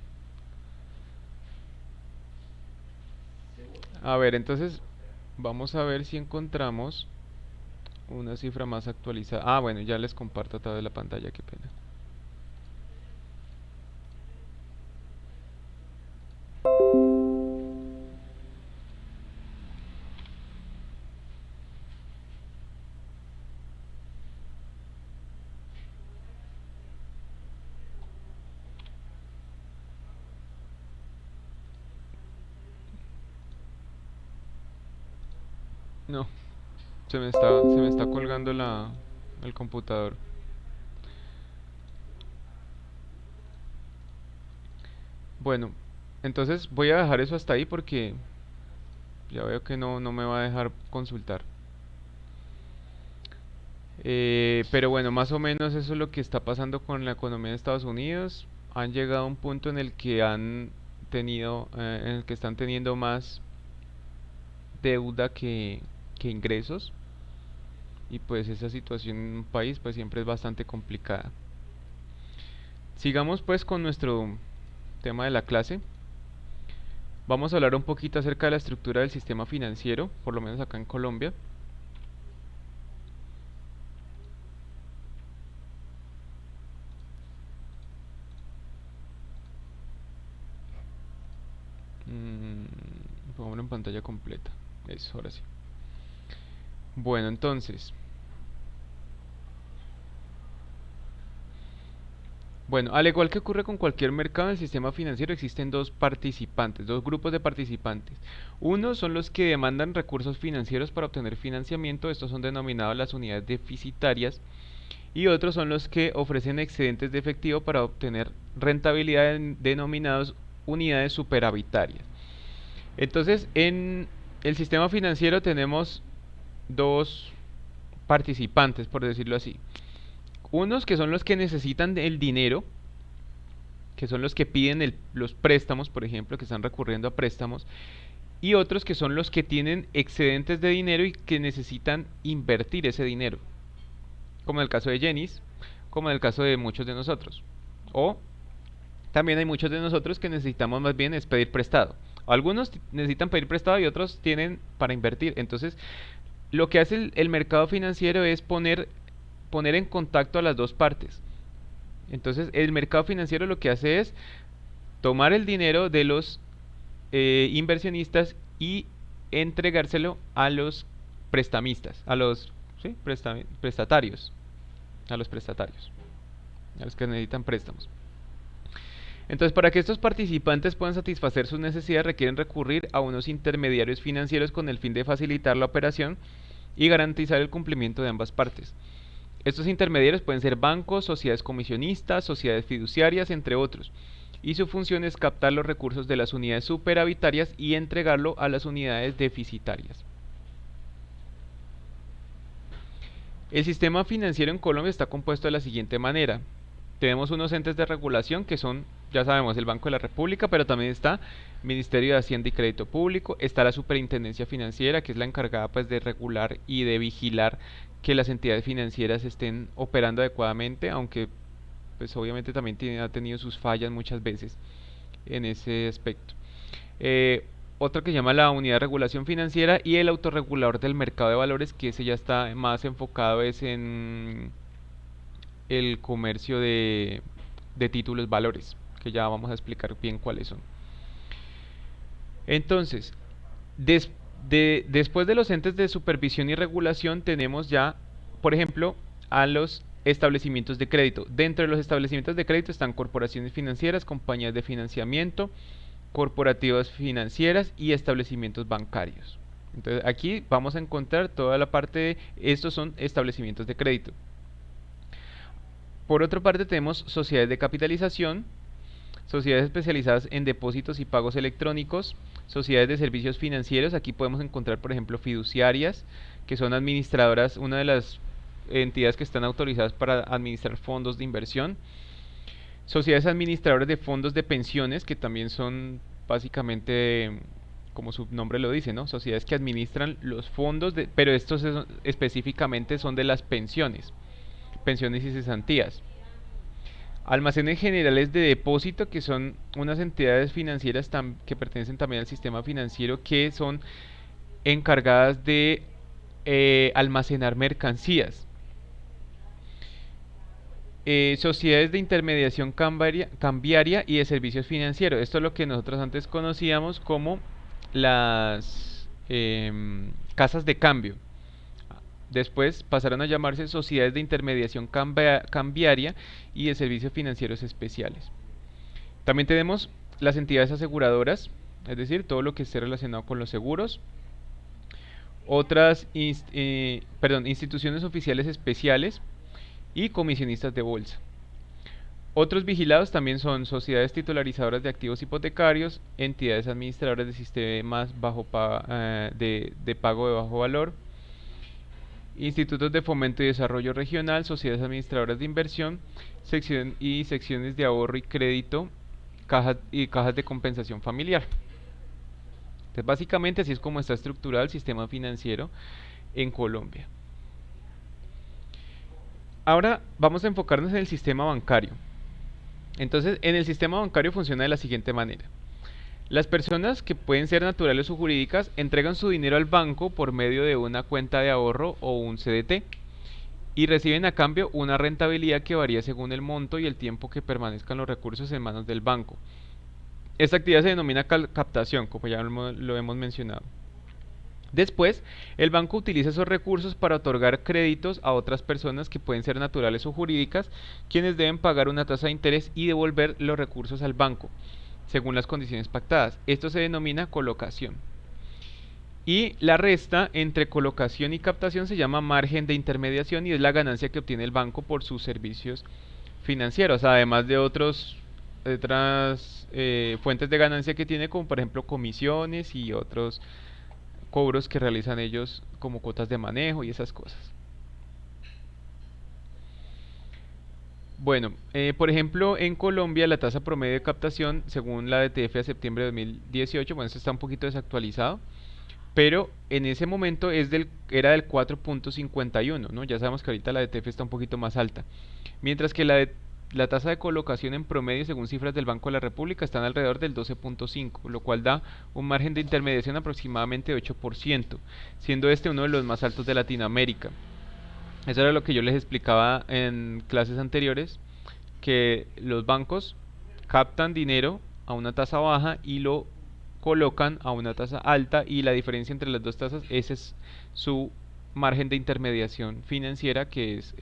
A ver, entonces vamos a ver si encontramos una cifra más actualizada. Ah, bueno, ya les comparto a través de la pantalla, qué pena. No, se me está colgando el computador. Bueno, entonces voy a dejar eso hasta ahí porque ya veo que no me va a dejar consultar. Pero bueno, más o menos eso es lo que está pasando con la economía de Estados Unidos. Han llegado a un punto en el que en el que están teniendo más deuda que ingresos. Y pues esa situación en un país pues siempre es bastante complicada. Sigamos pues con nuestro tema de la clase. Vamos a hablar un poquito acerca de la estructura del sistema financiero, por lo menos acá en Colombia. Pongámoslo en pantalla completa. Eso, ahora sí. Bueno, entonces, bueno, al igual que ocurre con cualquier mercado en el sistema financiero, existen dos participantes, dos grupos de participantes. Unos son los que demandan recursos financieros para obtener financiamiento, estos son denominados las unidades deficitarias, y otros son los que ofrecen excedentes de efectivo para obtener rentabilidad, denominados unidades superavitarias. Entonces, en el sistema financiero tenemos dos participantes, por decirlo así. Unos que son los que necesitan el dinero que son los que piden los préstamos, por ejemplo, que están recurriendo a préstamos, y otros que son los que tienen excedentes de dinero y que necesitan invertir ese dinero, como en el caso de Jenis, como en el caso de muchos de nosotros. O también hay muchos de nosotros que necesitamos más bien es pedir prestado. Algunos necesitan pedir prestado y otros tienen para invertir. Entonces, lo que hace el mercado financiero es poner en contacto a las dos partes. Entonces, el mercado financiero lo que hace es tomar el dinero de los inversionistas y entregárselo a los prestamistas, a los ¿sí? Prestatarios, a los prestatarios, a los que necesitan préstamos. Entonces, para que estos participantes puedan satisfacer sus necesidades, requieren recurrir a unos intermediarios financieros con el fin de facilitar la operación y garantizar el cumplimiento de ambas partes. Estos intermediarios pueden ser bancos, sociedades comisionistas, sociedades fiduciarias, entre otros. Y su función es captar los recursos de las unidades superavitarias y entregarlo a las unidades deficitarias. El sistema financiero en Colombia está compuesto de la siguiente manera. Tenemos unos entes de regulación que son, ya sabemos, el Banco de la República, pero también está Ministerio de Hacienda y Crédito Público, está la Superintendencia Financiera, que es la encargada pues de regular y de vigilar que las entidades financieras estén operando adecuadamente, aunque pues obviamente también ha tenido sus fallas muchas veces en ese aspecto. Otra que se llama la Unidad de Regulación Financiera y el Autorregulador del Mercado de Valores, que ese ya está más enfocado es en el comercio de títulos valores, que ya vamos a explicar bien cuáles son. Entonces, después de los entes de supervisión y regulación tenemos ya, por ejemplo, a los establecimientos de crédito. Dentro de los establecimientos de crédito están corporaciones financieras, compañías de financiamiento, corporativas financieras y establecimientos bancarios. Entonces aquí vamos a encontrar toda la parte de estos son establecimientos de crédito. Por otra parte tenemos sociedades de capitalización, sociedades especializadas en depósitos y pagos electrónicos, sociedades de servicios financieros. Aquí podemos encontrar, por ejemplo, fiduciarias, que son administradoras, una de las entidades que están autorizadas para administrar fondos de inversión. Sociedades administradoras de fondos de pensiones, que también son básicamente, como su nombre lo dice, ¿no? Sociedades que administran los fondos, pero estos específicamente son de las pensiones, pensiones y cesantías. Almacenes generales de depósito, que son unas entidades financieras que pertenecen también al sistema financiero, que son encargadas de almacenar mercancías. Sociedades de intermediación cambiaria y de servicios financieros. Esto es lo que nosotros antes conocíamos como las casas de cambio. Después pasaron a llamarse sociedades de intermediación cambiaria y de servicios financieros especiales. También tenemos las entidades aseguradoras, es decir, todo lo que esté relacionado con los seguros. Otras instituciones oficiales especiales y comisionistas de bolsa. Otros vigilados también son sociedades titularizadoras de activos hipotecarios, entidades administradoras de sistemas de pago de bajo valor, institutos de fomento y desarrollo regional, sociedades administradoras de inversión, secciones de ahorro y crédito, cajas de compensación familiar. Entonces, básicamente así es como está estructurado el sistema financiero en Colombia. Ahora vamos a enfocarnos en el sistema bancario. Entonces, en el sistema bancario funciona de la siguiente manera. Las personas, que pueden ser naturales o jurídicas, entregan su dinero al banco por medio de una cuenta de ahorro o un CDT y reciben a cambio una rentabilidad que varía según el monto y el tiempo que permanezcan los recursos en manos del banco. Esta actividad se denomina captación, como ya lo hemos mencionado. Después, el banco utiliza esos recursos para otorgar créditos a otras personas que pueden ser naturales o jurídicas, quienes deben pagar una tasa de interés y devolver los recursos al banco, según las condiciones pactadas. Esto se denomina colocación. Y la resta entre colocación y captación se llama margen de intermediación y es la ganancia que obtiene el banco por sus servicios financieros, además de otras fuentes de ganancia que tiene, como por ejemplo comisiones y otros cobros que realizan ellos como cuotas de manejo y esas cosas. Bueno, por ejemplo, en Colombia la tasa promedio de captación, según la DTF a septiembre de 2018, bueno, esto está un poquito desactualizado, pero en ese momento era del 4.51, ¿no? Ya sabemos que ahorita la DTF está un poquito más alta. Mientras que la tasa de colocación en promedio, según cifras del Banco de la República, están alrededor del 12.5, lo cual da un margen de intermediación aproximadamente de 8%, siendo este uno de los más altos de Latinoamérica. Eso era lo que yo les explicaba en clases anteriores, que los bancos captan dinero a una tasa baja y lo colocan a una tasa alta, y la diferencia entre las dos tasas, ese es su margen de intermediación financiera, que es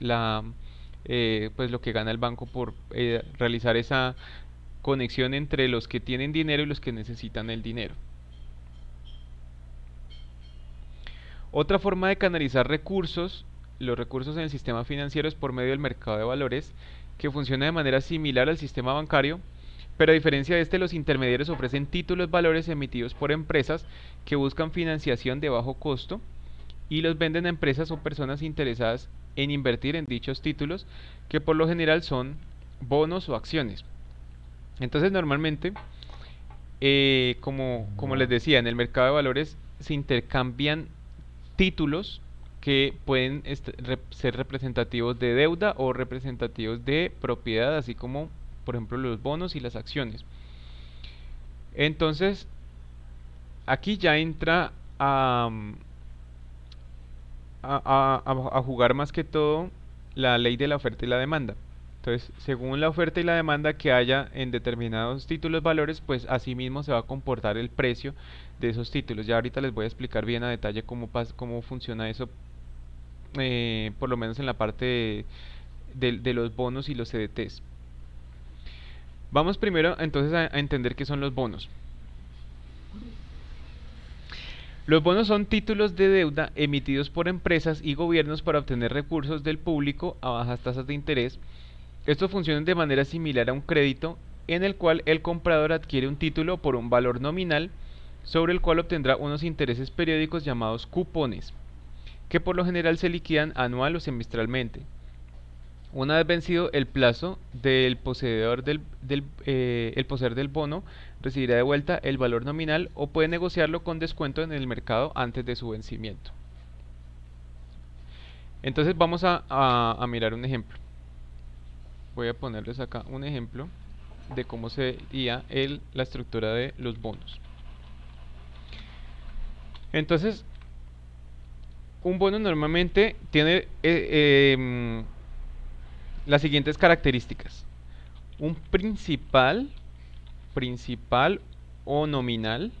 pues lo que gana el banco por realizar esa conexión entre los que tienen dinero y los que necesitan el dinero. Otra forma de canalizar los recursos en el sistema financiero, es por medio del mercado de valores, que funciona de manera similar al sistema bancario, pero a diferencia de este, los intermediarios ofrecen títulos valores emitidos por empresas que buscan financiación de bajo costo y los venden a empresas o personas interesadas en invertir en dichos títulos, que por lo general son bonos o acciones. Entonces, normalmente, como les decía, en el mercado de valores se intercambian títulos que pueden ser representativos de deuda o representativos de propiedad, así como por ejemplo los bonos y las acciones. Entonces, aquí ya entra a jugar más que todo la ley de la oferta y la demanda. Entonces, según la oferta y la demanda que haya en determinados títulos valores, pues así mismo se va a comportar el precio de esos títulos. Ya ahorita les voy a explicar bien a detalle cómo funciona eso, por lo menos en la parte de los bonos y los CDTs. Vamos primero entonces a entender qué son los bonos. Los bonos son títulos de deuda emitidos por empresas y gobiernos para obtener recursos del público a bajas tasas de interés. Estos funcionan de manera similar a un crédito, en el cual el comprador adquiere un título por un valor nominal, sobre el cual obtendrá unos intereses periódicos llamados cupones, que por lo general se liquidan anual o semestralmente. Una vez vencido el plazo del poseedor el poseedor del bono recibirá de vuelta el valor nominal, o puede negociarlo con descuento en el mercado antes de su vencimiento. Entonces vamos a mirar un ejemplo. Voy a ponerles acá un ejemplo de cómo sería la estructura de los bonos. Entonces, un bono normalmente tiene las siguientes características: un principal o nominal,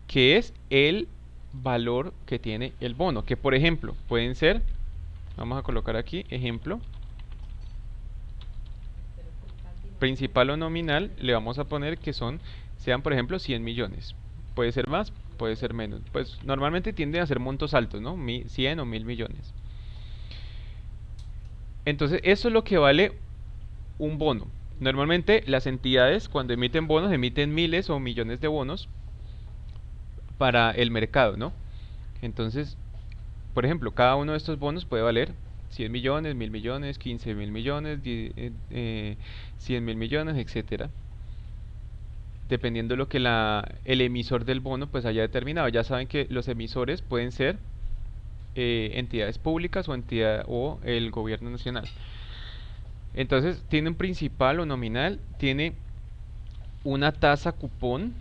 que es el valor que tiene el bono, que por ejemplo pueden ser, vamos a colocar aquí ejemplo, principal o nominal, le vamos a poner que sean por ejemplo 100 millones. Puede ser más, puede ser menos. Pues normalmente tienden a ser montos altos, ¿no? 100 o 1000 millones. Entonces, eso es lo que vale un bono. Normalmente las entidades, cuando emiten bonos, emiten miles o millones de bonos para el mercado, ¿no? Entonces, por ejemplo, cada uno de estos bonos puede valer 100 millones, 1000 millones, 15.000 millones, 100 mil millones, etcétera, dependiendo de lo que el emisor del bono pues haya determinado. Ya saben que los emisores pueden ser entidades públicas o el gobierno nacional. Entonces, tiene un principal o nominal, tiene una tasa cupón.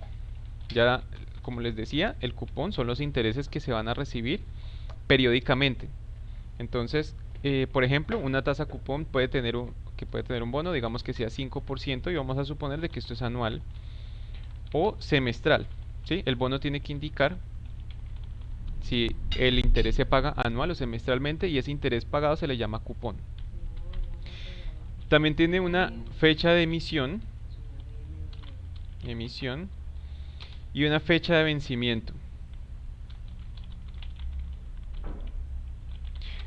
Ya, como les decía, el cupón son los intereses que se van a recibir periódicamente. Entonces, por ejemplo, una tasa cupón puede tener un bono, digamos que sea 5%, y vamos a suponer de que esto es anual o semestral, ¿sí? El bono tiene que indicar si el interés se paga anual o semestralmente, y ese interés pagado se le llama cupón. También tiene una fecha de emisión y una fecha de vencimiento.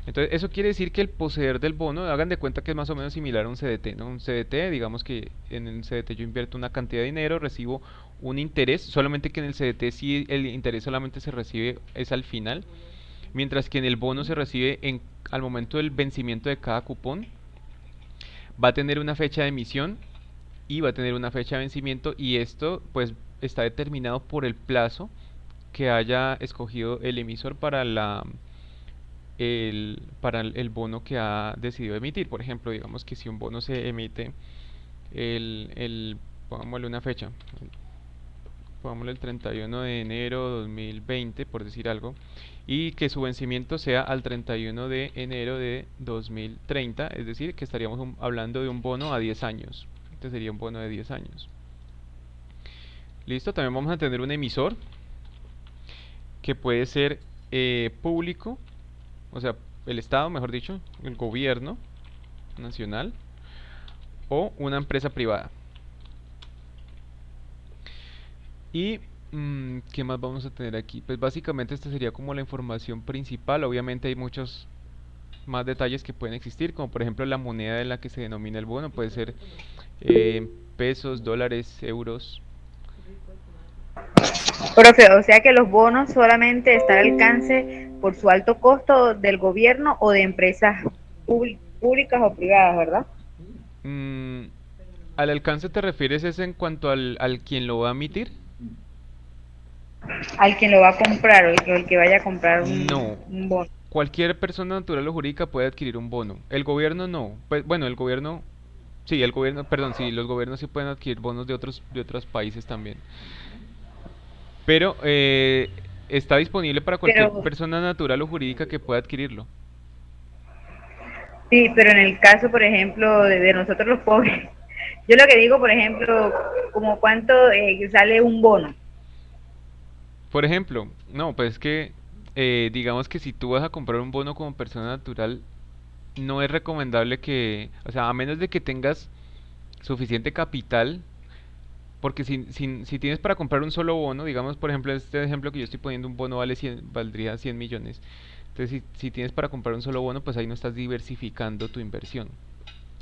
Entonces, eso quiere decir que el poseedor del bono, hagan de cuenta que es más o menos similar a un CDT, ¿no? Un CDT, digamos que en el CDT yo invierto una cantidad de dinero, recibo un interés, solamente que en el CDT sí el interés solamente se recibe es al final, mientras que en el bono se recibe al momento del vencimiento de cada cupón. va a tener una fecha de emisión y va a tener una fecha de vencimiento, y esto pues está determinado por el plazo que haya escogido el emisor para el bono que ha decidido emitir. Por ejemplo, digamos que si un bono se emite pongámosle una fecha, pongámosle el 31 de enero de 2020, por decir algo, y que su vencimiento sea al 31 de enero de 2030, es decir, que estaríamos hablando de un bono a 10 años. Este sería un bono de 10 años. Listo, también vamos a tener un emisor que puede ser público, o sea, el Estado, mejor dicho, el gobierno nacional, o una empresa privada. Y ¿qué más vamos a tener aquí? Pues básicamente esta sería como la información principal. Obviamente hay muchos más detalles que pueden existir, como por ejemplo la moneda en la que se denomina el bono, puede ser pesos, dólares, euros. Profe, o sea que los bonos solamente están al alcance por su alto costo del gobierno o de empresas públicas o privadas, ¿verdad? Mm, ¿Al alcance te refieres es en cuanto al quien lo va a emitir? Al quien lo va a comprar o el que vaya a comprar No. un bono. Cualquier persona natural o jurídica puede adquirir un bono. El gobierno no. Pues, bueno, el gobierno, sí, el gobierno, perdón, sí, los gobiernos sí pueden adquirir bonos de otros países también. Pero está disponible para cualquier Pero persona natural o jurídica que pueda adquirirlo. sí, pero en el caso, por ejemplo, de nosotros los pobres, yo lo que digo, por ejemplo, como cuánto sale un bono. Por ejemplo, no, pues es que digamos que si tú vas a comprar un bono como persona natural, no es recomendable que, o sea, a menos de que tengas suficiente capital. Porque si tienes para comprar un solo bono, digamos, por ejemplo, este ejemplo que yo estoy poniendo, un bono valdría 100 millones. Entonces, si tienes para comprar un solo bono, pues ahí no estás diversificando tu inversión.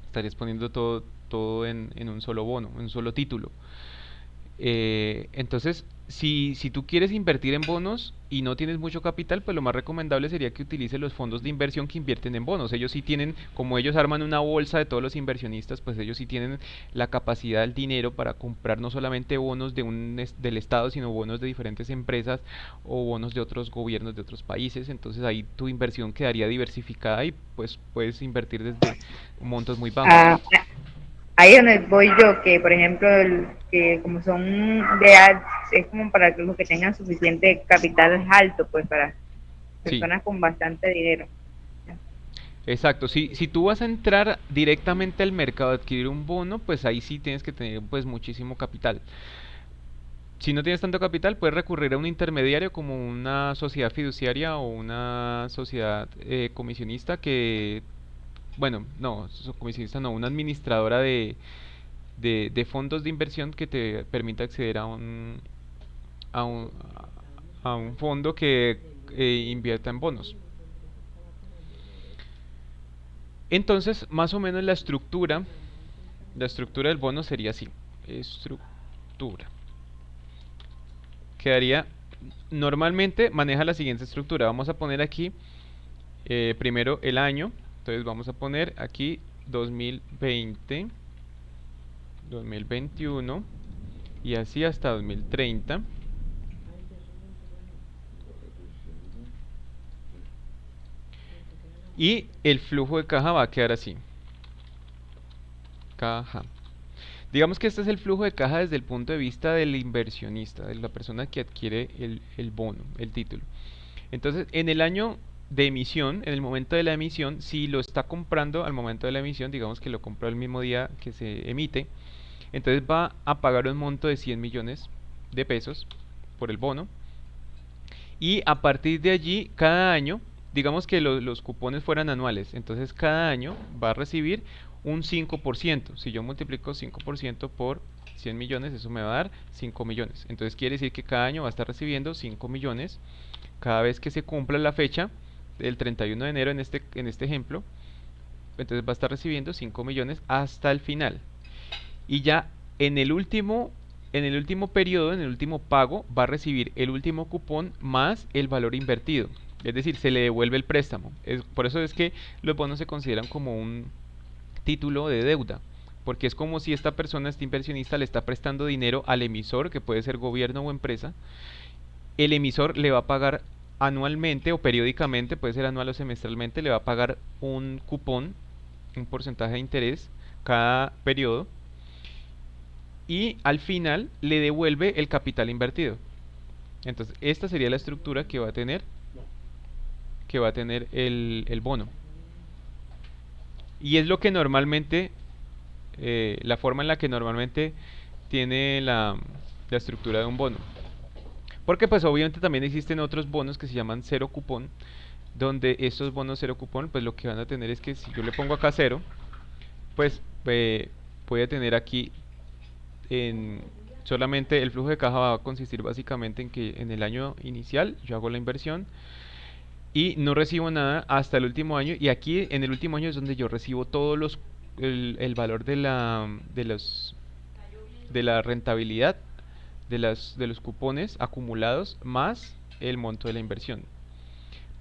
Estarías poniendo todo en un solo bono, en un solo título. Entonces, si tú quieres invertir en bonos y no tienes mucho capital, pues lo más recomendable sería que utilices los fondos de inversión que invierten en bonos. Ellos sí tienen, como ellos arman una bolsa de todos los inversionistas, pues ellos sí tienen la capacidad del dinero para comprar no solamente bonos del Estado, sino bonos de diferentes empresas o bonos de otros gobiernos de otros países. Entonces ahí tu inversión quedaría diversificada y pues puedes invertir desde montos muy bajos. Ah, ahí es donde voy yo, que por ejemplo, que como son es como para los que tengan suficiente capital alto, pues para Sí. personas con bastante dinero. Exacto, si tú vas a entrar directamente al mercado a adquirir un bono, pues ahí sí tienes que tener pues muchísimo capital. Si no tienes tanto capital, puedes recurrir a un intermediario como una sociedad fiduciaria o una sociedad comisionista que, bueno, no, comisionista no, una administradora de fondos de inversión que te permita acceder a un, a un fondo que invierta en bonos. Entonces, más o menos la estructura del bono sería así. Estructura. Quedaría, normalmente maneja la siguiente estructura. Vamos a poner aquí primero el año. Entonces vamos a poner aquí 2020, 2021 y así hasta 2030. Y el flujo de caja va a quedar así. Caja. Digamos que este es el flujo de caja desde el punto de vista del inversionista, de la persona que adquiere el bono, el título. Entonces, en el año de emisión, en el momento de la emisión, si lo está comprando al momento de la emisión, digamos que lo compró el mismo día que se emite, entonces va a pagar un monto de 100 millones de pesos por el bono. Y a partir de allí, cada año, digamos que los cupones fueran anuales, entonces cada año va a recibir un 5%. Si yo multiplico 5% por 100 millones, eso me va a dar 5 millones. Entonces quiere decir que cada año va a estar recibiendo 5 millones cada vez que se cumpla la fecha del 31 de enero en este ejemplo. Entonces va a estar recibiendo 5 millones hasta el final. Y ya en el último periodo, en el último pago, va a recibir el último cupón más el valor invertido. Es decir, se le devuelve el préstamo. Por eso es que los bonos se consideran como un título de deuda, porque es como si esta persona, este inversionista, le está prestando dinero al emisor, que puede ser gobierno o empresa. El emisor le va a pagar anualmente o periódicamente, puede ser anual o semestralmente, le va a pagar un cupón, un porcentaje de interés cada periodo, y al final le devuelve el capital invertido. Entonces, esta sería la estructura que va a tener el bono. Y es lo que normalmente, la forma en la que normalmente tiene la estructura de un bono. Porque pues obviamente también existen otros bonos que se llaman cero cupón, donde estos bonos cero cupón, pues lo que van a tener es que si yo le pongo acá cero, pues voy a tener aquí en solamente el flujo de caja va a consistir básicamente en que en el año inicial yo hago la inversión y no recibo nada hasta el último año, y aquí en el último año es donde yo recibo todos el valor de la rentabilidad de los cupones acumulados más el monto de la inversión.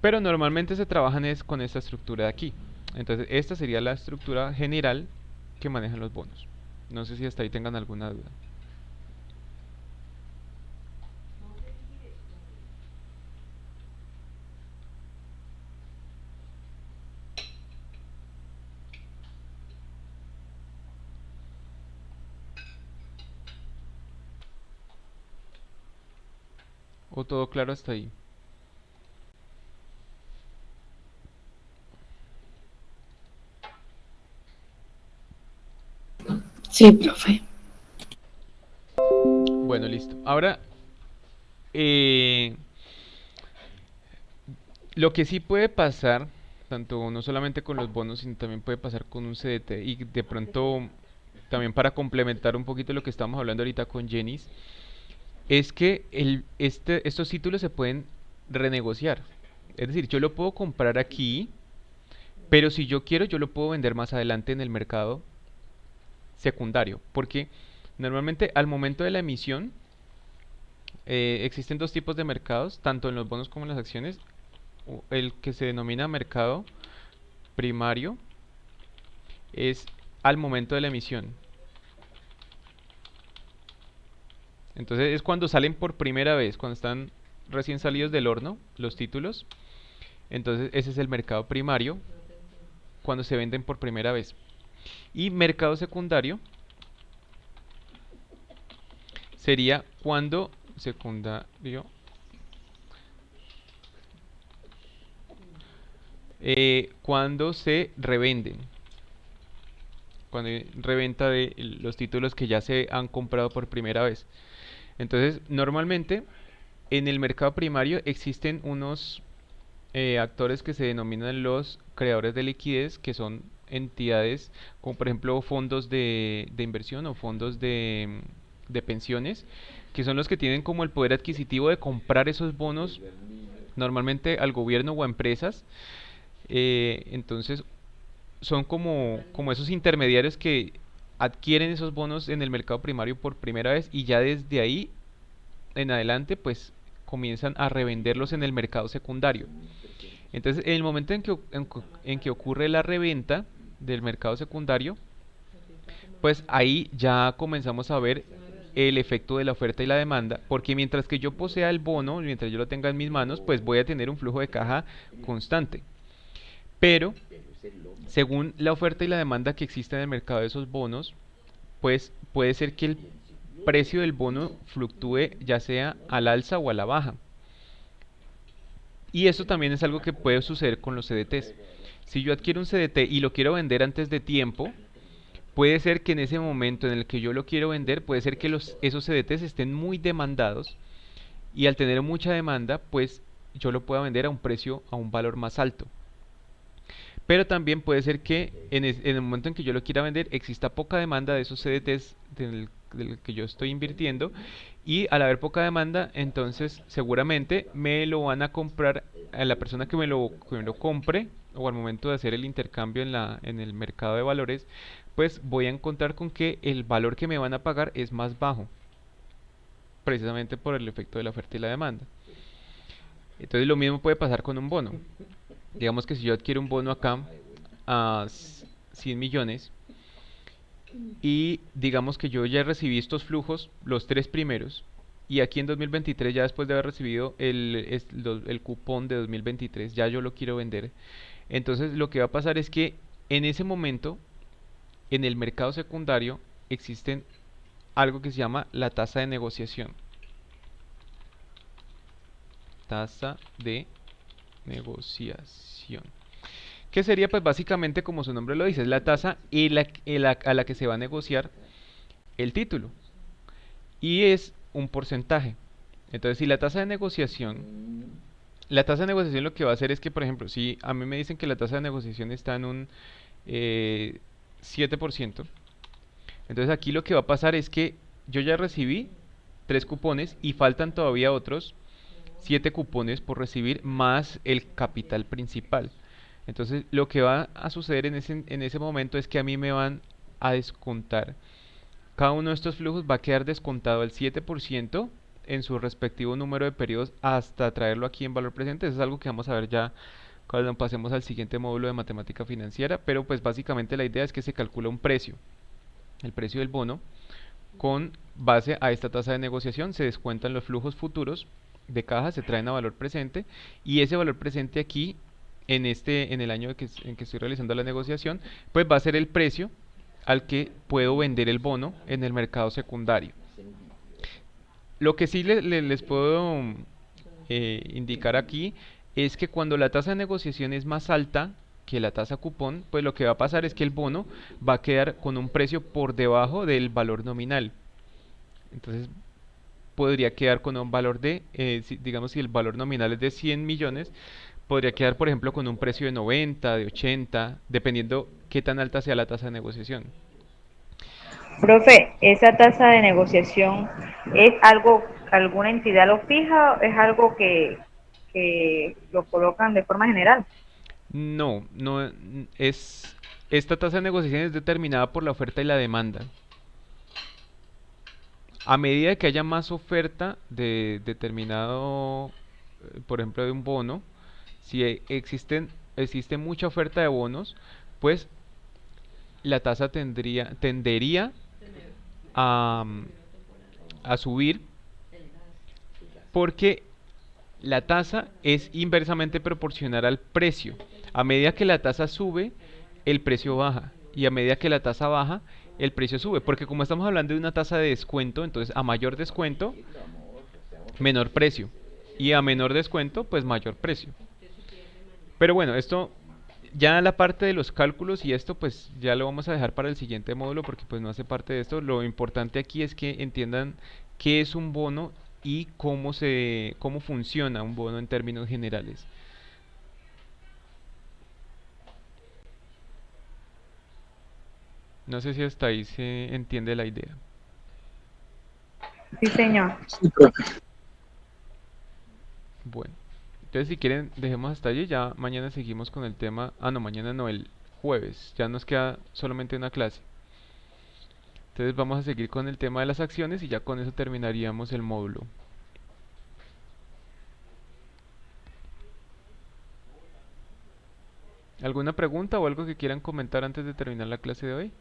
Pero normalmente se trabajan es con esta estructura de aquí. Entonces esta sería la estructura general que manejan los bonos. No sé si hasta ahí tengan alguna duda. ¿O todo claro hasta ahí? Sí, profe. Bueno, listo. Ahora, eh, lo que sí puede pasar, tanto no solamente con los bonos, sino también puede pasar con un CDT, y de pronto también para complementar un poquito lo que estamos hablando ahorita con Jenis, es que estos títulos se pueden renegociar. Es decir, yo lo puedo comprar aquí, pero si yo quiero, yo lo puedo vender más adelante en el mercado secundario, porque normalmente al momento de la emisión existen dos tipos de mercados, tanto en los bonos como en las acciones. El que se denomina mercado primario es al momento de la emisión. Entonces es cuando salen por primera vez, cuando están recién salidos del horno los títulos. Entonces ese es el mercado primario, cuando se venden por primera vez. Y mercado secundario sería cuando se revenden, cuando hay reventa de los títulos que ya se han comprado por primera vez. Entonces, normalmente en el mercado primario existen unos actores que se denominan los creadores de liquidez, que son entidades como por ejemplo fondos de inversión o fondos de pensiones, que son los que tienen como el poder adquisitivo de comprar esos bonos normalmente al gobierno o a empresas. Entonces son como esos intermediarios que adquieren esos bonos en el mercado primario por primera vez, y ya desde ahí en adelante pues comienzan a revenderlos en el mercado secundario. Entonces, en el momento en que ocurre la reventa del mercado secundario, pues ahí ya comenzamos a ver el efecto de la oferta y la demanda, porque mientras que yo posea el bono, mientras yo lo tenga en mis manos, pues voy a tener un flujo de caja constante. Pero, según la oferta y la demanda que existe en el mercado de esos bonos, pues puede ser que el precio del bono fluctúe ya sea al alza o a la baja. Y eso también es algo que puede suceder con los CDTs. Si yo adquiero un CDT y lo quiero vender antes de tiempo, puede ser que en ese momento en el que yo lo quiero vender, puede ser que esos CDTs estén muy demandados, y al tener mucha demanda, pues yo lo pueda vender a un precio, a un valor más alto. Pero también puede ser que en el momento en que yo lo quiera vender exista poca demanda de esos CDTs del que yo estoy invirtiendo, y al haber poca demanda, entonces seguramente me lo van a comprar a la persona que me lo compre, o al momento de hacer el intercambio en el mercado de valores, pues voy a encontrar con que el valor que me van a pagar es más bajo, precisamente por el efecto de la oferta y la demanda. Entonces lo mismo puede pasar con un bono. Digamos que si yo adquiero un bono acá a 100 millones y digamos que yo ya recibí estos flujos, los tres primeros, y aquí en 2023, ya después de haber recibido el cupón de 2023, ya yo lo quiero vender. Entonces lo que va a pasar es que en ese momento, en el mercado secundario, existen algo que se llama la tasa de negociación. Tasa de negociación. Que sería pues básicamente como su nombre lo dice, es la tasa a la que se va a negociar el título. Y es un porcentaje. Entonces, si la tasa de negociación lo que va a hacer es que, por ejemplo, si a mí me dicen que la tasa de negociación está en un 7%, entonces aquí lo que va a pasar es que yo ya recibí tres cupones y faltan todavía otros 7 cupones por recibir más el capital principal. Entonces, lo que va a suceder en ese momento es que a mí me van a descontar. Cada uno de estos flujos va a quedar descontado el 7% en su respectivo número de periodos hasta traerlo aquí en valor presente. Eso es algo que vamos a ver ya cuando pasemos al siguiente módulo de matemática financiera, pero pues básicamente la idea es que se calcula un precio, el precio del bono, con base a esta tasa de negociación, se descuentan los flujos futuros de caja, se traen a valor presente y ese valor presente aquí en el año en que estoy realizando la negociación, pues va a ser el precio al que puedo vender el bono en el mercado secundario. Lo que sí les puedo indicar aquí es que cuando la tasa de negociación es más alta que la tasa cupón, pues lo que va a pasar es que el bono va a quedar con un precio por debajo del valor nominal. Entonces podría quedar con un valor de, digamos, si el valor nominal es de 100 millones, podría quedar, por ejemplo, con un precio de 90, de 80, dependiendo qué tan alta sea la tasa de negociación. Profe, ¿esa tasa de negociación es algo, alguna entidad lo fija o es algo que lo colocan de forma general? No, no es esta tasa de negociación es determinada por la oferta y la demanda. A medida que haya más oferta de determinado, por ejemplo, de un bono, si existe mucha oferta de bonos, pues la tasa tendería a, a subir porque la tasa es inversamente proporcional al precio. A medida que la tasa sube, el precio baja. Y a medida que la tasa baja, el precio sube. Porque como estamos hablando de una tasa de descuento, entonces a mayor descuento, menor precio. Y a menor descuento, pues mayor precio. Pero bueno, esto ya la parte de los cálculos y esto pues ya lo vamos a dejar para el siguiente módulo porque pues no hace parte de esto. Lo importante aquí es que entiendan qué es un bono y cómo funciona un bono en términos generales. No sé si hasta ahí se entiende la idea. Sí, señor. Sí, profe. Bueno, entonces si quieren dejemos hasta allí, ya mañana seguimos con el tema. Ah, no, mañana no, el jueves. Ya nos queda solamente una clase. Entonces vamos a seguir con el tema de las acciones y ya con eso terminaríamos el módulo. ¿Alguna pregunta o algo que quieran comentar antes de terminar la clase de hoy?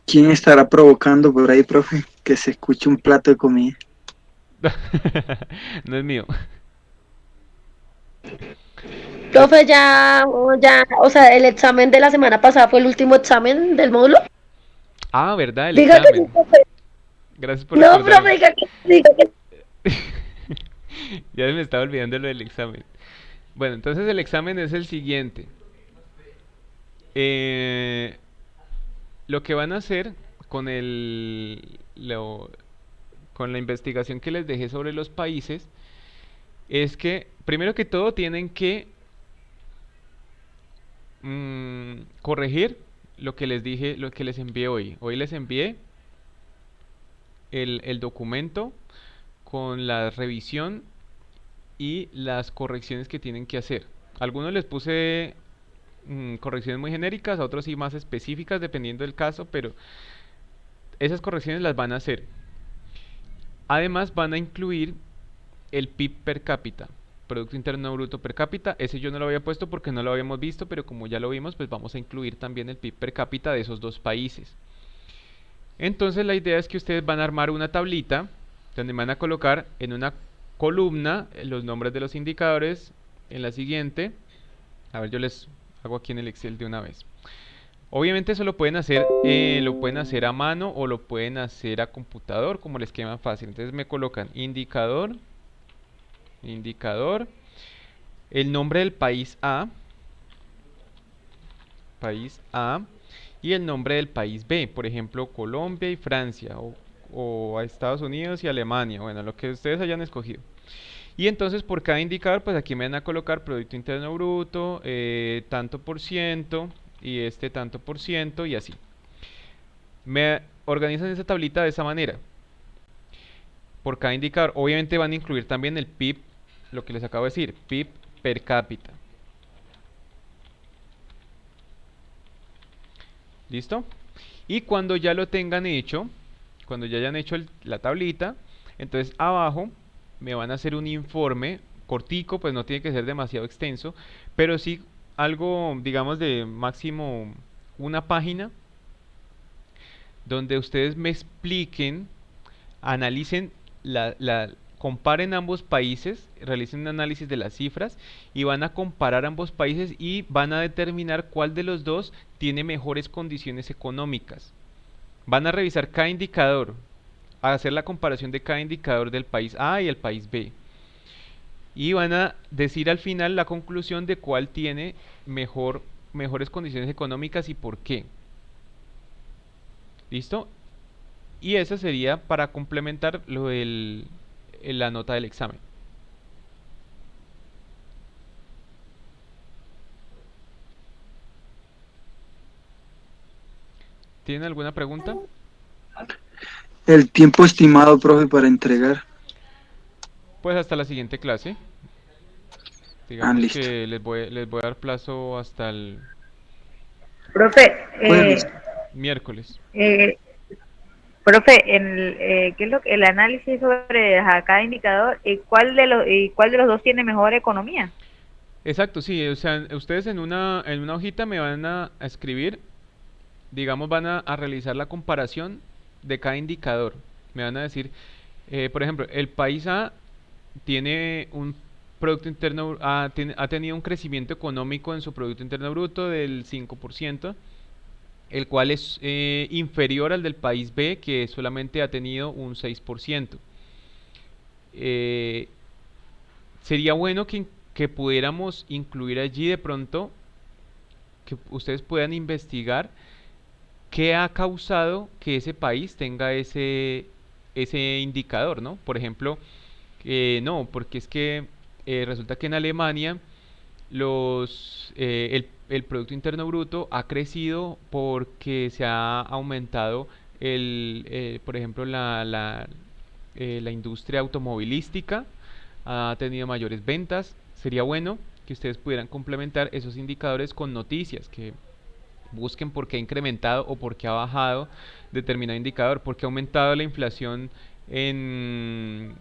¿Quién estará provocando por ahí, profe? Que se escuche un plato de comida. No es mío. Es- Profe, ya, o sea, el examen de la semana pasada fue el último examen del módulo. Ah, ¿verdad? El Diga que sí, examen. profe. Gracias por No, profe, recordarme. diga que Ya se me estaba olvidando lo del examen. Bueno, entonces el examen es el siguiente. Eh, lo que van a hacer con con la investigación que les dejé sobre los países es que, primero que todo, tienen que corregir lo que les dije, lo que les envié hoy. Hoy les envié el documento con la revisión y las correcciones que tienen que hacer. A algunos les puse correcciones muy genéricas, a otros sí más específicas dependiendo del caso, pero esas correcciones las van a hacer. Además van a incluir el PIB per cápita. Producto Interno Bruto per cápita. Ese yo no lo había puesto porque no lo habíamos visto, pero como ya lo vimos, pues vamos a incluir también el PIB per cápita de esos dos países. Entonces la idea es que ustedes van a armar una tablita donde van a colocar en una columna los nombres de los indicadores, en la siguiente. A ver, yo les hago aquí en el Excel de una vez. Obviamente eso lo pueden hacer a mano o lo pueden hacer a computador, como les quede más fácil. Entonces me colocan indicador, indicador, el nombre del país A, y el nombre del país B, por ejemplo, Colombia y Francia, o a Estados Unidos y Alemania, bueno, lo que ustedes hayan escogido. Y entonces por cada indicador, pues aquí me van a colocar Producto Interno Bruto, tanto por ciento, y este tanto por ciento, y así. Me organizan esa tablita de esa manera. Por cada indicador, obviamente van a incluir también el PIB, lo que les acabo de decir, PIB per cápita. ¿Listo? Y cuando ya lo tengan hecho, cuando ya hayan hecho la tablita, entonces abajo me van a hacer un informe cortico, pues no tiene que ser demasiado extenso, pero sí algo, digamos, de máximo una página, donde ustedes me expliquen, analicen, comparen ambos países, realicen un análisis de las cifras y van a comparar ambos países y van a determinar cuál de los dos tiene mejores condiciones económicas. Van a revisar cada indicador, a hacer la comparación de cada indicador del país A y el país B. Y van a decir al final la conclusión de cuál tiene mejores condiciones económicas y por qué. ¿Listo? Y eso sería para complementar la nota del examen. ¿Tienen alguna pregunta? El tiempo estimado, profe, para entregar. Pues hasta la siguiente clase. Digamos Listo. que les voy a dar plazo hasta el Profe, Jueves. miércoles. profe, ¿qué es el análisis sobre cada indicador? ¿Cuál de los dos tiene mejor economía? Exacto, sí, o sea, ustedes en una hojita me van a escribir, digamos, van a realizar la comparación de cada indicador. Me van a decir, por ejemplo, el país A tiene un Producto Interno, ha tenido un crecimiento económico en su Producto Interno Bruto del 5%, el cual es inferior al del país B, que solamente ha tenido un 6%. Eh, Sería bueno que pudiéramos incluir allí de pronto, que ustedes puedan investigar qué ha causado que ese país tenga ese indicador, ¿no? Por ejemplo, no, porque es que resulta que en Alemania el Producto Interno Bruto ha crecido porque se ha aumentado por ejemplo, la industria automovilística, ha tenido mayores ventas. Sería bueno que ustedes pudieran complementar esos indicadores con noticias, que busquen por qué ha incrementado o por qué ha bajado determinado indicador, por qué ha aumentado la inflación en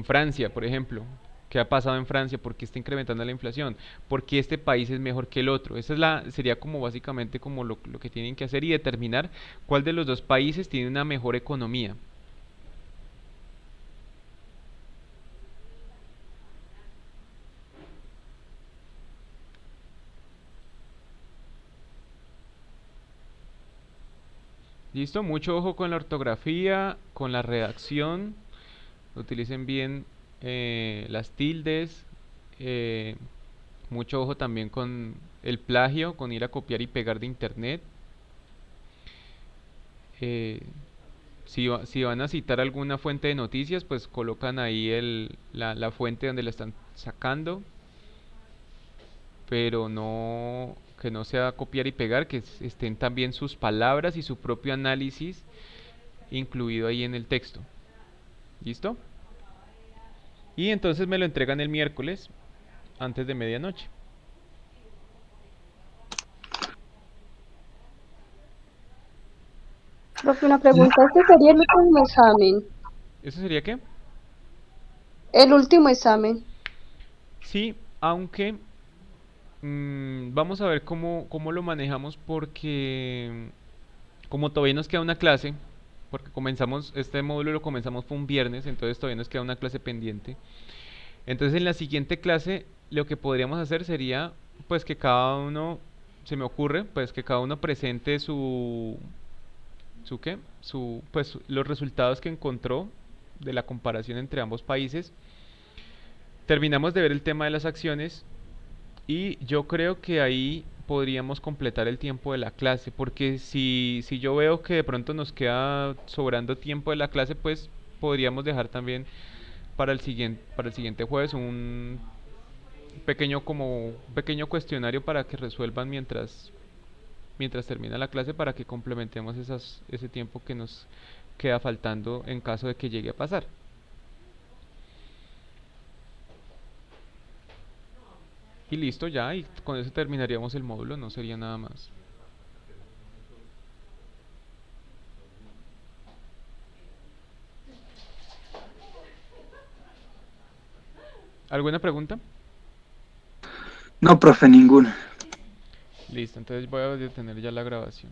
Francia, por ejemplo. ¿Qué ha pasado en Francia? ¿Por qué está incrementando la inflación? ¿Por qué este país es mejor que el otro? Sería como básicamente como lo que tienen que hacer y determinar cuál de los dos países tiene una mejor economía. ¿Listo? Mucho ojo con la ortografía, con la redacción. Utilicen bien las tildes. eh, Mucho ojo también con el plagio, con ir a copiar y pegar de internet. Eh, si van a citar alguna fuente de noticias, pues colocan ahí la fuente donde la están sacando, pero no que no sea copiar y pegar, que estén también sus palabras y su propio análisis incluido ahí en el texto. ¿Listo? Y entonces me lo entregan el miércoles antes de medianoche. Profe, una pregunta, ¿este sería el último examen? ¿Eso sería qué? El último examen. Sí, aunque vamos a ver cómo lo manejamos porque como todavía nos queda una clase, porque comenzamos, este módulo lo comenzamos fue un viernes, entonces todavía nos queda una clase pendiente. Entonces en la siguiente clase lo que podríamos hacer sería pues que cada uno, se me ocurre, pues que cada uno presente su qué, pues los resultados que encontró de la comparación entre ambos países. Terminamos de ver el tema de las acciones y yo creo que ahí podríamos completar el tiempo de la clase, porque si yo veo que de pronto nos queda sobrando tiempo de la clase, pues podríamos dejar también para el siguiente jueves un pequeño cuestionario para que resuelvan mientras termina la clase para que complementemos ese tiempo que nos queda faltando en caso de que llegue a pasar. Y listo ya, y con eso terminaríamos el módulo, no sería nada más. ¿Alguna pregunta? No, profe, ninguna. Listo, entonces voy a detener ya la grabación.